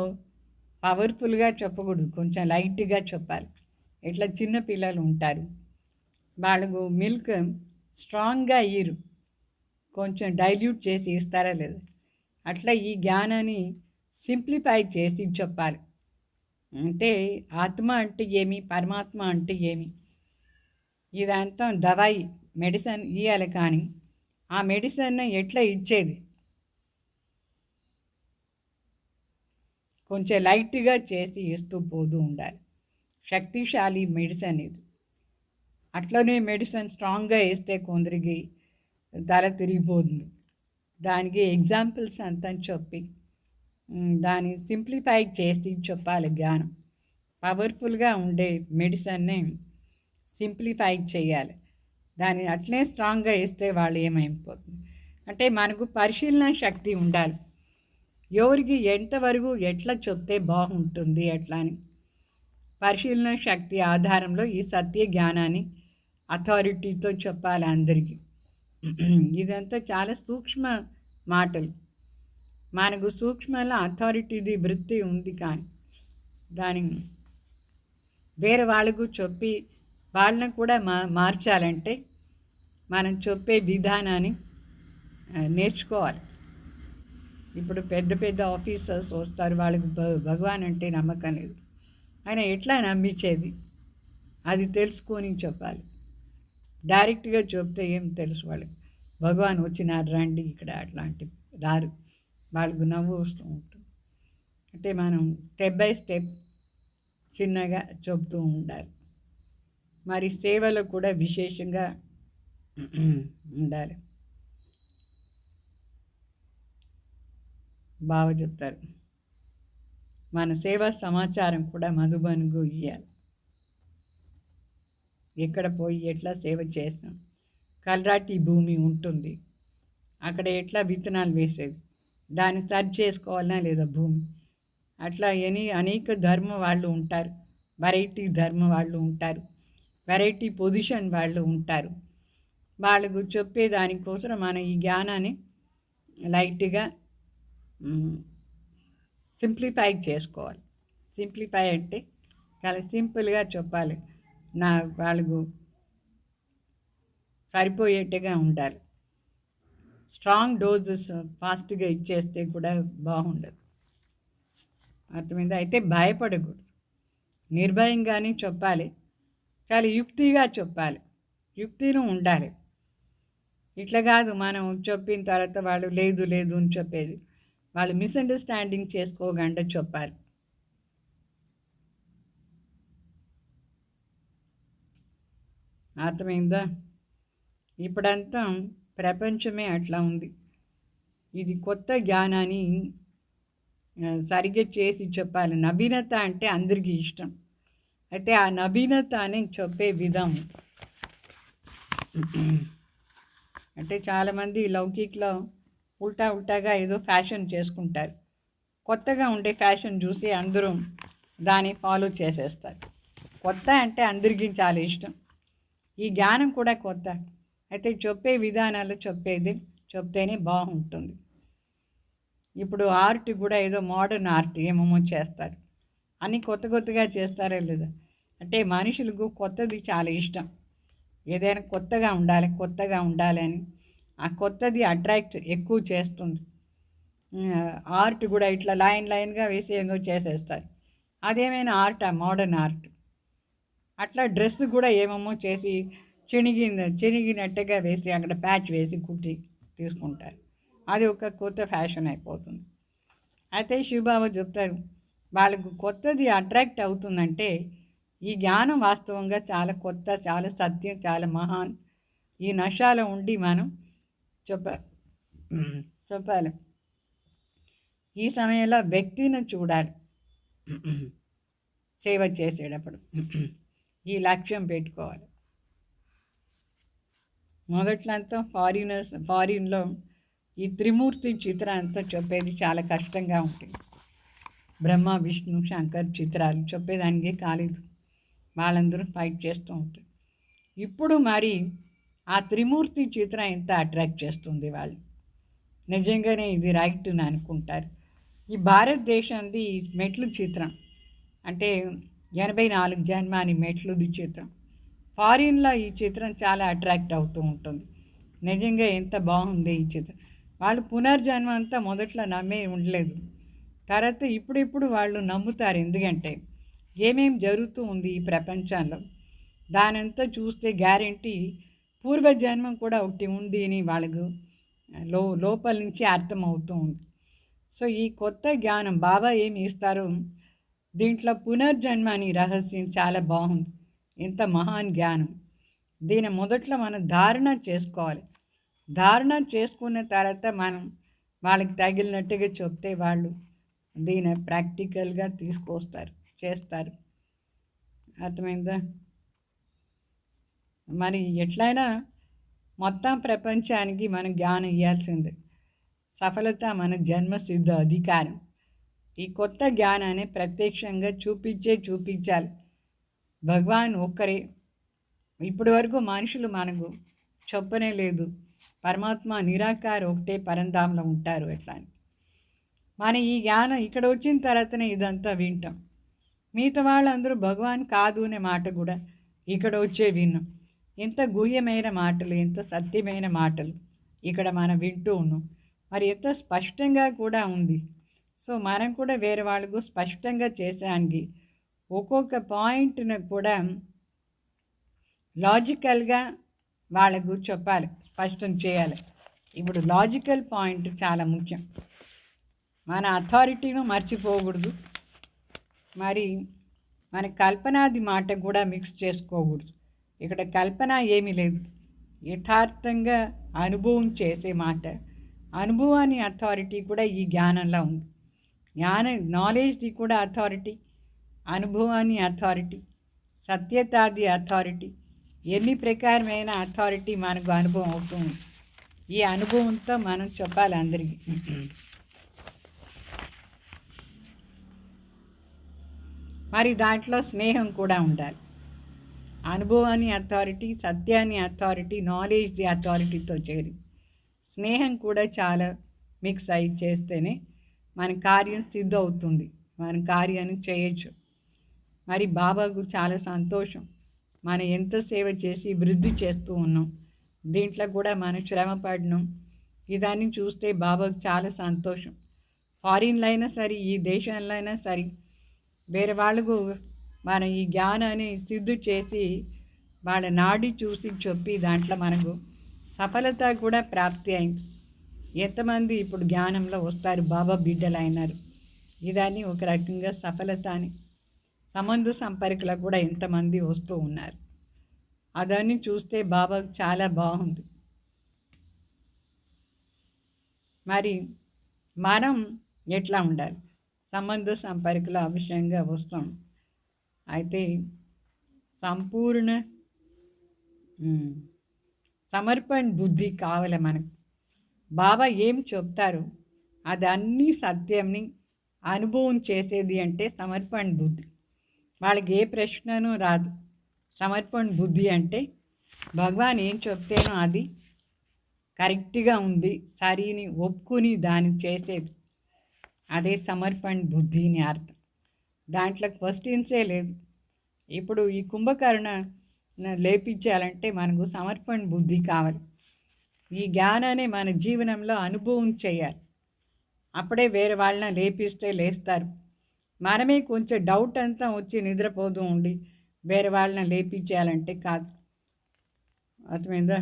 Speaker 2: పవర్ఫుల్గా చెప్పకూడదు, కొంచెం లైట్గా చెప్పాలి. ఇట్లా చిన్న పిల్లలు ఉంటారు, వాళ్ళకు మిల్క్ స్ట్రాంగ్గా ఇయ్యరు, కొంచెం డైల్యూట్ చేసి ఇస్తారా లేదా. అట్లా ఈ జ్ఞానాన్ని సింప్లిఫై చేసి చెప్పాలి. అంటే ఆత్మ అంటే ఏమి, పరమాత్మ అంటే ఏమి, ఇదంతా దవాయి మెడిసిన్ ఇవ్వాలి. కానీ ఆ మెడిసిన్ ఎట్లా ఇచ్చేది కొంచెం లైట్గా చేసి ఇస్తూ పోతూ ఉండాలి. శక్తిశాలి మెడిసిన్ ఇది. అట్లనే మెడిసిన్ స్ట్రాంగ్గా వేస్తే కొందరికి తల తిరిగిపోతుంది. దానికి ఎగ్జాంపుల్స్ అంతా చెప్పి దాన్ని సింప్లిఫై చేసి చెప్పాలి. జ్ఞానం పవర్ఫుల్గా ఉండే మెడిసిన్ని సింప్లిఫై చేయాలి. దాన్ని అట్లనే స్ట్రాంగ్గా ఇస్తే వాళ్ళు ఏమైపోతుంది అంటే మనకు పరిశీలన శక్తి ఉండాలి. ఎవరికి ఎంతవరకు ఎట్లా చెప్తే బాగుంటుంది అట్లా అని పరిశీలన శక్తి ఆధారంలో ఈ సత్య జ్ఞానాన్ని అథారిటీతో చెప్పాలి అందరికీ. ఇదంతా చాలా సూక్ష్మ మాటలు. మనకు సూక్ష్మలో అథారిటీది వృత్తి ఉంది, కానీ దాని వేరే వాళ్ళకు చెప్పి వాళ్ళని కూడా మార్చాలంటే మనం చెప్పే విధానాన్ని నేర్చుకోవాలి. ఇప్పుడు పెద్ద పెద్ద ఆఫీసర్స్ వస్తారు, వాళ్ళకి భగవాన్ అంటే నమ్మకం లేదు, ఆయన ఎట్లా నమ్మించేది అది తెలుసుకొని చెప్పాలి. డైరెక్ట్గా చెప్తే ఏం తెలుసు వాళ్ళకి, భగవాన్ వచ్చినారు రండి ఇక్కడ అట్లాంటి రారు, వాళ్ళకు నవ్వు వస్తూ ఉంటుంది. అంటే మనం స్టెప్ బై స్టెప్ చిన్నగా చెప్తూ ఉండాలి. మరి సేవలో కూడా విశేషంగా ఉండాలి. బాగా చెప్తారు, మన సేవా సమాచారం కూడా మధుబన్కు ఇవ్వాలి. ఎక్కడ పోయి ఎట్లా సేవ చేసినాం, కల్రాటి భూమి ఉంటుంది, అక్కడ ఎట్లా విత్తనాలు వేసేది, దాన్ని సర్చ్ చేసుకోవాలన్నా లేదా భూమి. అట్లా అనేక ధర్మ వాళ్ళు ఉంటారు, వెరైటీ ధర్మ వాళ్ళు ఉంటారు, వెరైటీ పొజిషన్ వాళ్ళు ఉంటారు. వాళ్ళకు చెప్పే దానికోసం మనం ఈ జ్ఞానాన్ని లైట్గా సింప్లిఫై చేసుకోవాలి. సింప్లిఫై అంటే చాలా సింపుల్గా చెప్పాలి, వాళ్ళకు సరిపోయేట్టుగా ఉండాలి. స్ట్రాంగ్ డోజెస్ ఫాస్ట్గా ఇచ్చేస్తే కూడా బాగుండదు. అర్థమైంది. అయితే భయపడకూడదు, నిర్భయంగానే చెప్పాలి, చాలా యుక్తిగా చెప్పాలి, యుక్తిని ఉండాలి. ఇట్లా కాదు మనం చెప్పిన తర్వాత వాళ్ళు లేదు లేదు అని చెప్పేది, వాళ్ళు మిస్అండర్స్టాండింగ్ చేసుకోకుండా చెప్పాలి. అర్థమైందా. ఇప్పుడంతా ప్రపంచమే అట్లా ఉంది. ఇది కొత్త జ్ఞానాన్ని సరిగ్గా చేసి చెప్పాలి. నవీనత అంటే అందరికీ ఇష్టం, అయితే ఆ నవీనత అని చెప్పే విధం అంటే చాలామంది లౌకిక్లో ఉల్టాగా ఏదో ఫ్యాషన్ చేసుకుంటారు. కొత్తగా ఉండే ఫ్యాషన్ చూసి అందరూ దాన్ని ఫాలో చేసేస్తారు. కొత్త అంటే అందరికీ చాలా ఇష్టం. ఈ జ్ఞానం కూడా కొత్త, అయితే చెప్పే విధానాలు చెప్తేనే బాగుంటుంది. ఇప్పుడు ఆర్ట్ కూడా ఏదో మోడర్న్ ఆర్ట్ ఏమేమో చేస్తారు, అన్నీ కొత్తగా చేస్తారే లేదా. అంటే మనుషులకు కొత్తది చాలా ఇష్టం. ఏదైనా కొత్తగా ఉండాలి, కొత్తగా ఉండాలి అని ఆ కొత్తది అట్రాక్ట్ ఎక్కువ చేస్తుంది. ఆర్ట్ కూడా ఇట్లా లైన్ లైన్గా వేసి ఏదో చేసేస్తారు. అదేమైనా ఆర్ట్, మోడర్న్ ఆర్ట్. అట్లా డ్రెస్ కూడా ఏమేమో చేసి చినిగినట్టుగా వేసి అక్కడ ప్యాచ్ వేసి కుట్టి తీసుకుంటారు. అది ఒక కొత్త ఫ్యాషన్ అయిపోతుంది. అయితే శివబాబా చెప్తారు, వాళ్ళకు కొత్తది అట్రాక్ట్ అవుతుందంటే ఈ జ్ఞానం వాస్తవంగా చాలా కొత్త, చాలా సత్యం, చాలా మహాన్. ఈ నశాలో ఉండి మనం చెప్పాలి. ఈ సమయంలో వ్యక్తిని చూడాలి సేవ చేసేటప్పుడు. ఈ లక్ష్యం పెట్టుకోవాలి. మొదట్లంతా ఫారిన్లో ఈ త్రిమూర్తి చిత్రం అంతా చెప్పేది చాలా కష్టంగా ఉంటుంది. బ్రహ్మ, విష్ణు, శంకర్ చిత్రాలు చెప్పేదానికే కాలేదు. వాళ్ళందరూ ఫైట్ చేస్తూ ఉంటారు. ఇప్పుడు మరి ఆ త్రిమూర్తి చిత్రం ఎంత అట్రాక్ట్ చేస్తుంది వాళ్ళు. నిజంగానే ఇది రైట్ అని అనుకుంటారు. ఈ భారతదేశంది ఈ మెట్లు చిత్రం అంటే 84 జన్మ అని మెట్లుది చిత్రం. ఫారిన్లో ఈ చిత్రం చాలా అట్రాక్ట్ అవుతూ ఉంటుంది. నిజంగా ఎంత బాగుంది ఈ చిత్రం. వాళ్ళు పునర్జన్మ అంతా మొదట్లో నమ్మే ఉండలేదు. తర్వాత ఇప్పుడిప్పుడు వాళ్ళు నమ్ముతారు. ఎందుకంటే ఏమేం జరుగుతూ ఉంది ఈ ప్రపంచంలో దానంతా చూస్తే గ్యారెంటీ పూర్వజన్మం కూడా ఒకటి ఉంది అని వాళ్ళకు లోపల నుంచి అర్థమవుతూ ఉంది. సో ఈ కొత్త జ్ఞానం బాబా ఏమి ఇస్తారు, దీంట్లో పునర్జన్మ అని రహస్యం చాలా బాగుంది. ఎంత మహాన్ జ్ఞానం. దీని మొదట్లో మనం ధారణ చేసుకోవాలి. ధారణ చేసుకున్న తర్వాత మనం వాళ్ళకి తగిలినట్టుగా చెప్తే వాళ్ళు దీన్ని ప్రాక్టికల్గా తీసుకొస్తారు, చేస్తారు. అర్థమైందా? మరి ఎట్లయినా మొత్తం ప్రపంచానికి మనం జ్ఞానం ఇవ్వాల్సిందే. సఫలత మన జన్మసిద్ధ అధికారం. ఈ కొత్త జ్ఞానాన్ని ప్రత్యక్షంగా చూపించాలి. భగవాన్ ఒక్కరే. ఇప్పటి వరకు మనుషులు మనకు చెప్పనే లేదు. పరమాత్మ నిరాకార ఒకటే పరంధాంలో ఉంటారు. ఎట్లా అని మన ఈ జ్ఞానం ఇక్కడ వచ్చిన తర్వాతనే ఇదంతా వింటాం. మిగతా వాళ్ళందరూ భగవాన్ కాదు అనే మాట కూడా ఇక్కడ వచ్చే విన్నాం. ఎంత గుహ్యమైన మాటలు, ఎంత సత్యమైన మాటలు ఇక్కడ మనం వింటూ ఉన్నాం. మరి ఎంత స్పష్టంగా కూడా ఉంది. సో మనం కూడా వేరే వాళ్ళకు స్పష్టంగా చేసానికి ఒక్కొక్క పాయింట్ను కూడా లాజికల్గా వాళ్ళకు చెప్పాలి, స్పష్టం చేయాలి. ఇప్పుడు లాజికల్ పాయింట్ చాలా ముఖ్యం. మన అథారిటీను మర్చిపోకూడదు. మరి మన కల్పనాది మాట కూడా మిక్స్ చేసుకోకూడదు. ఇక్కడ కల్పన ఏమీ లేదు, యథార్థంగా అనుభవం చేసే మాట. అనుభవాన్ని అథారిటీ కూడా ఈ జ్ఞానంలో ఉంది. నాలెడ్జ్ది కూడా అథారిటీ, అనుభవాన్ని అథారిటీ, సత్యతాది అథారిటీ, ఎన్ని ప్రకారమైన అథారిటీ మనకు అనుభవం అవుతుంది. ఈ అనుభవంతో మనం చెప్పాలి అందరికీ. మరి దాంట్లో స్నేహం కూడా ఉండాలి. అనుభవాన్ని అథారిటీ, సత్యాన్ని అథారిటీ, నాలెడ్జ్ది అథారిటీతో చేరి స్నేహం కూడా చాలా మిక్స్ అయి చేస్తేనే మన కార్యం సిద్ధ అవుతుంది, మన కార్యాన్ని చేయొచ్చు. మరి బాబాకు చాలా సంతోషం. మనం ఎంత సేవ చేసి వృద్ధి చేస్తూ ఉన్నాం, దీంట్లో కూడా మనం శ్రమ పడినాం. ఇదాన్ని చూస్తే బాబాకు చాలా సంతోషం. ఫారిన్లో అయినా సరే, ఈ దేశంలో అయినా సరే, వేరే వాళ్ళకు మనం ఈ జ్ఞానాన్ని సిద్ధి చేసి వాళ్ళ నాడి చూసి చెప్పి దాంట్లో మనకు సఫలత కూడా ప్రాప్తి అయింది. ఎంతమంది ఇప్పుడు జ్ఞానంలో వస్తారు, బాబా బిడ్డలు అయినారు. ఇదాన్ని ఒక రకంగా సఫలత అని. సంబంధ సంపర్కులకు కూడా ఎంతమంది వస్తూ ఉన్నారు. అదాన్ని చూస్తే బాబాకు చాలా బాగుంది. మరి మనం ఎట్లా ఉండాలి, సంబంధ సంపర్కుల విషయంగా వస్తాం. అయితే సంపూర్ణ సమర్పణ బుద్ధి కావాలి మనకు. బాబా ఏం చెప్తారు అది అన్నీ సత్యంని అనుభవం చేసేది అంటే సమర్పణ బుద్ధి. వాళ్ళకి ఏ ప్రశ్నను రాదు. సమర్పణ బుద్ధి అంటే భగవాన్ ఏం చెప్తేనో అది కరెక్ట్గా ఉంది, సరిని ఒప్పుకుని దాన్ని చేసేది. అదే సమర్పణ బుద్ధిని అర్థం. దాంట్లో క్వశ్చన్సే లేదు. ఇప్పుడు ఈ కుంభకర్ణ లేపించాలంటే మనకు సమర్పణ బుద్ధి కావాలి. ఈ జ్ఞానాన్ని మన జీవనంలో అనుభవం చేయాలి. అప్పుడే వేరే వాళ్ళని లేపిస్తే లేస్తారు. మనమే కొంచెం డౌట్ అంతా వచ్చి నిద్రపోతూ ఉండి వేరే వాళ్ళని లేపించాలంటే కాదు. అర్థమైందా?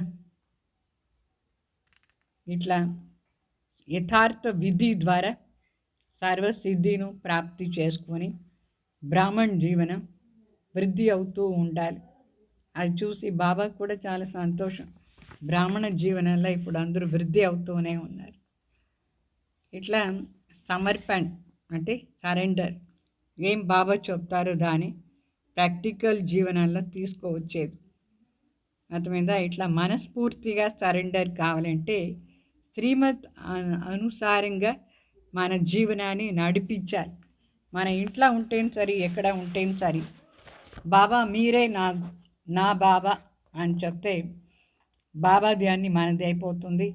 Speaker 2: ఇట్లా యథార్థ విధి ద్వారా సర్వసిద్ధిను ప్రాప్తి చేసుకొని బ్రాహ్మణ జీవనం వృద్ధి అవుతూ ఉండాలి. అది చూసి బాబా కూడా చాలా సంతోషం. బ్రాహ్మణ జీవనంలో ఇప్పుడు అందరూ వృద్ధి అవుతూనే ఉన్నారు. ఇట్లా సమర్పణ అంటే సరెండర్. ఏం బాబా చెప్తారో దాన్ని ప్రాక్టికల్ జీవనంలో తీసుకోవచ్చేది. అర్థమైందా? ఇట్లా మనస్ఫూర్తిగా సరెండర్ కావాలంటే శ్రీమత్ అనుసారంగా మన జీవనాన్ని నడిపించాలి. మన ఇంట్లో ఉంటేనే సరి, ఎక్కడ ఉంటేనే సరి, బాబా మీరే నా బాబా అని చెప్తే బాబాది అన్ని మనది అయిపోతుంది.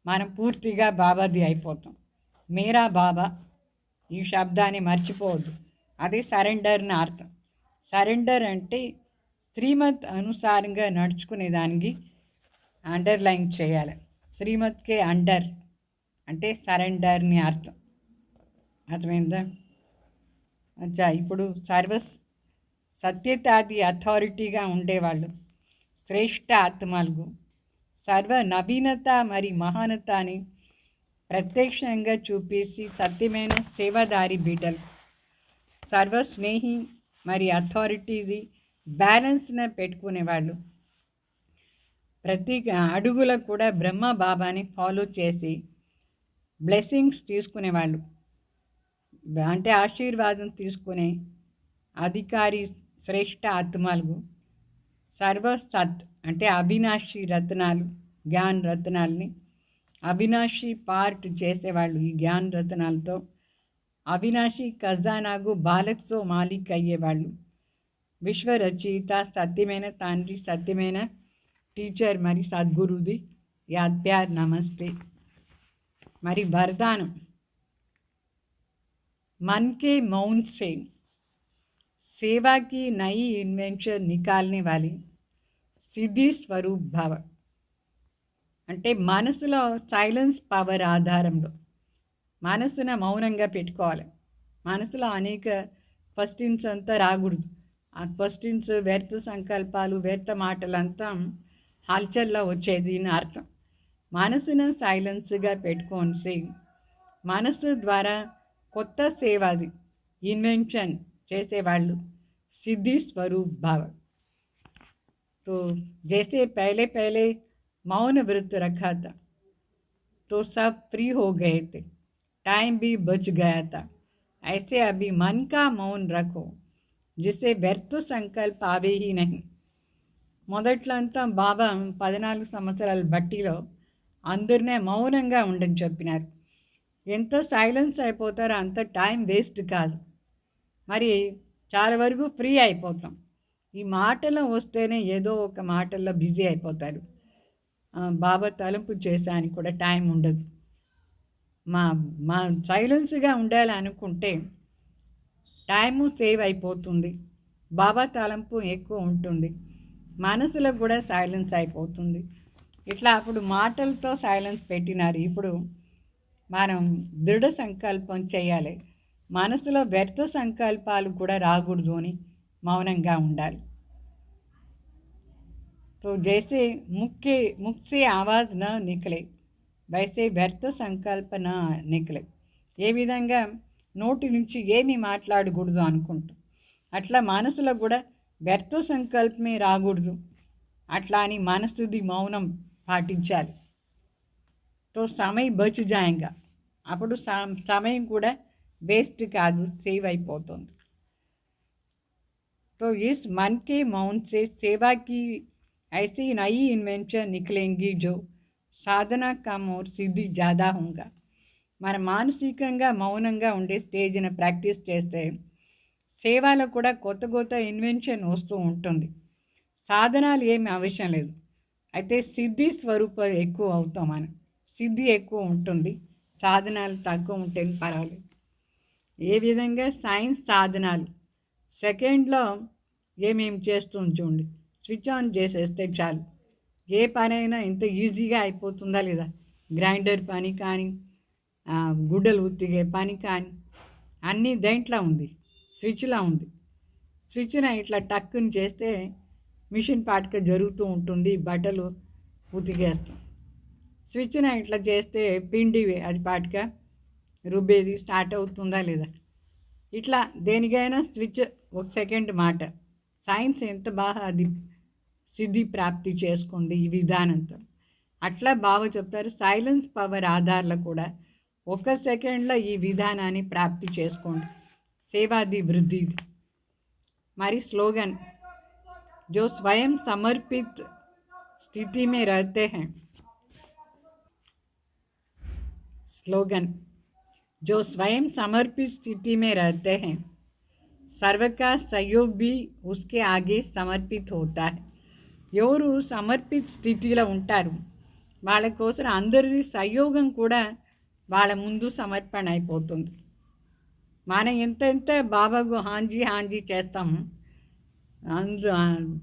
Speaker 2: మనం పూర్తిగా బాబాది అయిపోతాం. మేరా బాబా ఈ శబ్దాన్ని మర్చిపోవద్దు. అది సరెండర్ని అర్థం. సరెండర్ అంటే శ్రీమత్ అనుసారంగా నడుచుకునే దానికి అండర్లైన్ చేయాలి. శ్రీమత్కే అండర్ అంటే సరెండర్ని అర్థం. అర్థమైందా? అచ్చా, ఇప్పుడు సత్యతాది అథారిటీగా ఉండేవాళ్ళు శ్రేష్ఠ ఆత్మలకు సర్వ నవీనత మరి మహానతని ప్రత్యక్షంగా చూపేసి సత్యమైన సేవాదారి బిడ్డలు సర్వస్నేహి మరి అథారిటీది బ్యాలెన్స్ని పెట్టుకునేవాళ్ళు. ప్రతి అడుగులో కూడా బ్రహ్మ బాబాని ఫాలో చేసి బ్లెస్సింగ్స్ తీసుకునేవాళ్ళు. అంటే ఆశీర్వాదం తీసుకునే అధికారి శ్రేష్ఠ ఆత్మలకు సర్వసత్ అంటే అవినాశి రత్నాలు, జ్ఞాన రత్నాలని అవినాశి పార్ట్ చేసేవాళ్ళు. ఈ జ్ఞాన రత్నాలతో అవినాశి ఖజానాకు బాలక్సో మాలిక్ అయ్యేవాళ్ళు. విశ్వరచయిత సత్యమైన తండ్రి, సత్యమైన టీచర్ మరి సద్గురుది యాద్ ప్యార్ నమస్తే. మరి వరదానం मन के मौन से सेवा की नई इन्वेंशन निकालने वाली సిద్ధి స్వరూప్ భవ. అంటే మనసులో సైలెన్స్ పవర్ ఆధారంలో మనసును మౌనంగా పెట్టుకోవాలి. మనసులో అనేక క్వశ్చన్స్ అంతా రాకూడదు. ఆ క్వశ్చన్స్ వ్యర్థ సంకల్పాలు, వ్యర్థ మాటలంతా హల్చల్లో వచ్చేది అని అర్థం. మనసును సైలెన్స్గా పెట్టుకోని మనసు ద్వారా కొత్త సేవాది ఇన్వెన్షన్ చేసేవాళ్ళు సిద్ధి స్వరూప్ భవ. तो जैसे पहले पहले मौन व्रत रखा था तो सब फ्री हो गए थे, टाइम भी बच गया था. ऐसे अभी मन का मौन रखो जिससे व्यर्थ संकल्प आवे ही नहीं. మొదట్లో అంతా బాబా 14 సంవత్సరాల బట్టిలో అందరినే మౌనంగా ఉండని చెప్పినారు. ఎంత సైలెన్స్ అయిపోతారో అంత టైం వేస్ట్ కాదు. మరి చాలా వరకు ఫ్రీ అయిపోతాం. ఈ మాటలో వస్తేనే ఏదో ఒక మాటల్లో బిజీ అయిపోతారు. బాబా తలుపు చేసానికి కూడా టైం ఉండదు. మా సైలెన్స్గా ఉండాలి అనుకుంటే టైము సేవ్ అయిపోతుంది. బాబా తలంపు ఎక్కువ ఉంటుంది. మనసులో కూడా సైలెన్స్ అయిపోతుంది. ఇట్లా అప్పుడు మాటలతో సైలెన్స్ పెట్టినారు. ఇప్పుడు మనం దృఢ సంకల్పం చేయాలి. మనసులో వ్యర్థ సంకల్పాలు కూడా రాకూడదు అని మౌనంగా ఉండాలి. तो जैसे मुख से आवाज़ न निकले वैसे వ్యర్థ సంకల్ప न నికలే. ఏ విధంగా నోటి నుంచి ఏమి మాట్లాడకూడదు అనుకుంటాం, అట్లా మనసులో కూడా వ్యర్థ సంకల్పమే రాకూడదు. అట్లా అని మనసుది మౌనం పాటించాలి. తో సమయం బచ్ జాయేగా. అప్పుడు సమయం కూడా వేస్ట్ కాదు, సేవ్ అయిపోతుంది. तो इस मन के मौन से सेवा की ऐसी नई इन्वेंशन निकलेंगी जो సాధన కమ్ और సిద్ధి ज़्यादा होगा. మన మానసికంగా మౌనంగా ఉండే స్టేజ్ని ప్రాక్టీస్ చేస్తే సేవలో కూడా కొత్త కొత్త ఇన్వెన్షన్ వస్తూ ఉంటుంది. సాధనాలు ఏమి అవసరం లేదు. అయితే సిద్ధి స్వరూపం ఎక్కువ అవుతాం. మనం సిద్ధి ఎక్కువ ఉంటుంది, సాధనాలు తక్కువ ఉంటే పర్వాలేదు. ఏ విధంగా సైన్స్ సాధనాలు సెకండ్లో ఏమేమి చేస్తుంది చూడండి. స్విచ్ ఆన్ చేసేస్తే చాలు, ఏ పనైనా ఇంత ఈజీగా అయిపోతుందా లేదా. గ్రైండర్ పని కానీ, గుడ్డలు ఉతికే పని కానీ అన్నీ దేంట్లో ఉంది, స్విచ్లా ఉంది. స్విచ్ని ఇట్లా టక్కుని చేస్తే మిషన్ పాటుగా జరుగుతూ ఉంటుంది, బట్టలు ఉతికేస్తాం. స్విచ్ని ఇట్లా చేస్తే పిండి అది పాటుగా రుబ్బేది స్టార్ట్ అవుతుందా లేదా. ఇట్లా దేనికైనా స్విచ్ ఒక సెకండ్ మాట. సైన్స్ ఎంత బాగా అది సిద్ధి ప్రాప్తి చేసుకుంది ఈ విధానంతో. అట్లా బాగా చెప్తారు, సైలెన్స్ పవర్ ఆధార్లో కూడా 1 సెకండ్లో ఈ విధానాన్ని ప్రాప్తి చేసుకోండి. సేవాది వృద్ధి. మరి స్లోగన్, जो स्वयं समर्पित स्थिति में रहते हैं, स्लोगन, जो स्वयं समर्पित स्थिति में रहते हैं, सर्व का सहयोग भी उसके आगे समर्पित होता है. ఎవరు సమర్పిత స్థితిలో ఉంటారు వాళ్ళ కోసం అందరిది సహయోగం కూడా వాళ్ళ ముందు సమర్పణ అయిపోతుంది. మనం ఎంత బాబాకు హాంజీ హాంజీ చేస్తాము,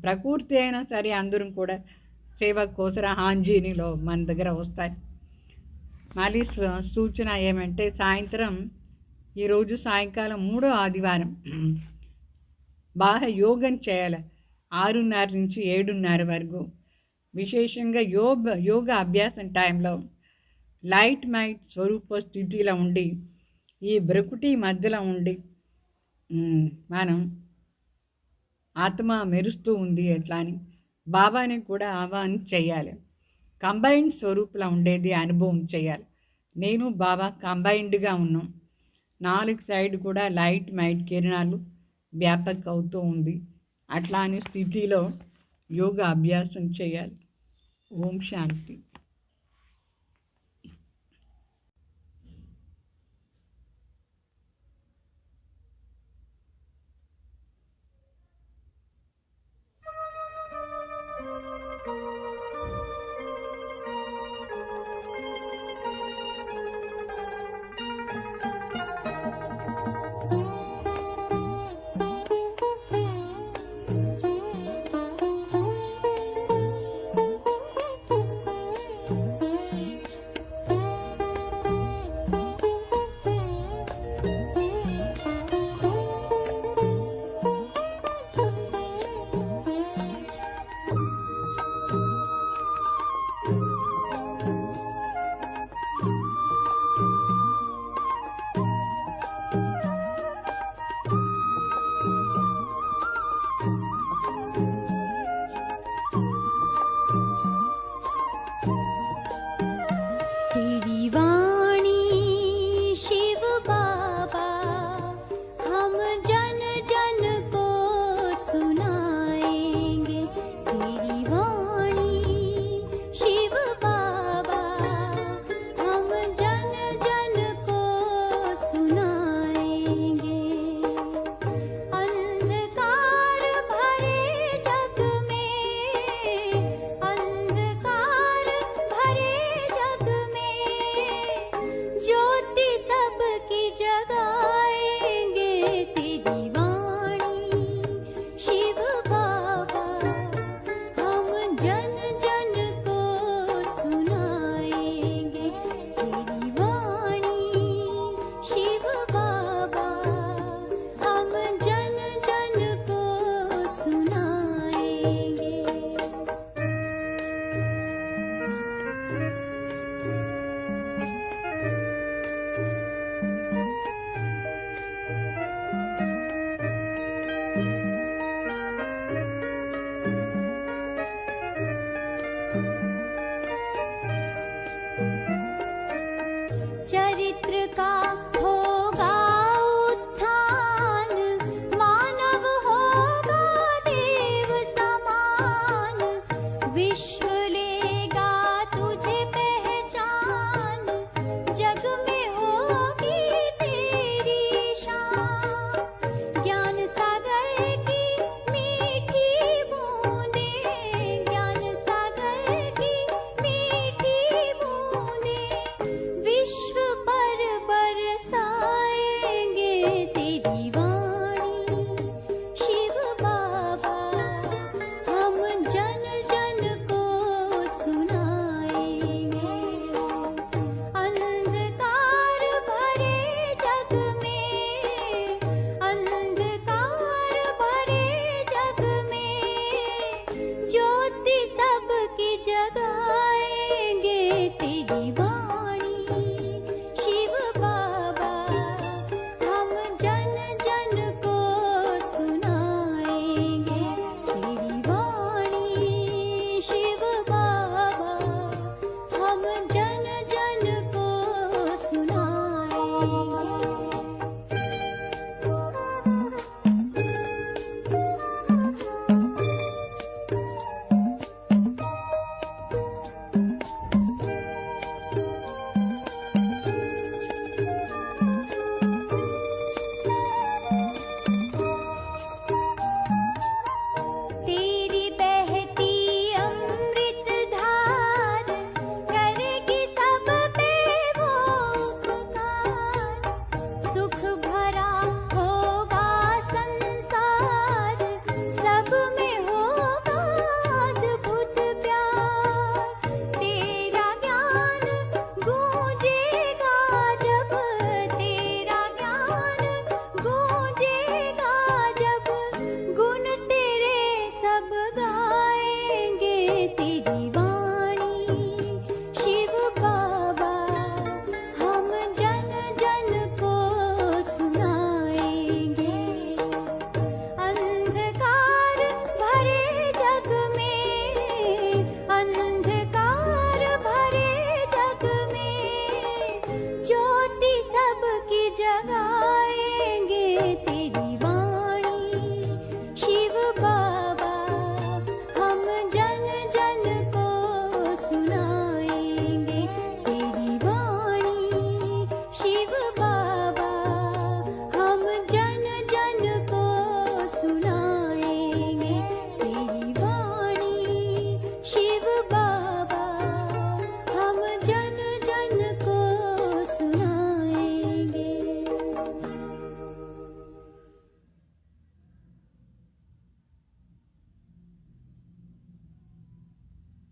Speaker 2: ప్రకృతి అయినా సరే అందరం కూడా సేవ కోసం హాంజీనిలో మన దగ్గర వస్తాయి. మళ్ళీ సూచన ఏమంటే, సాయంత్రం ఈరోజు సాయంకాలం 3వ ఆదివారం బాగా యోగం చేయాలి. 6:30 నుంచి 7:30 వరకు. విశేషంగా యోగా అభ్యాసం టైంలో లైట్ మైట్ స్వరూప స్థితిలో ఉండి ఈ బ్రకుటి మధ్యలో ఉండి మనం ఆత్మ మెరుస్తూ ఉంది ఎట్లా అని బాబాని కూడా ఆహ్వానం చేయాలి. కంబైన్డ్ స్వరూపంలో ఉండేది అనుభవం చేయాలి. నేను బాబా కంబైన్డ్గా ఉన్నాం. 4 సైడ్ కూడా లైట్ మైట్ కిరణాలు వ్యాపక అవుతూ ఉంది. అట్లాని స్థితిలో యోగా అభ్యాసం చేయాలి. ఓం శాంతి.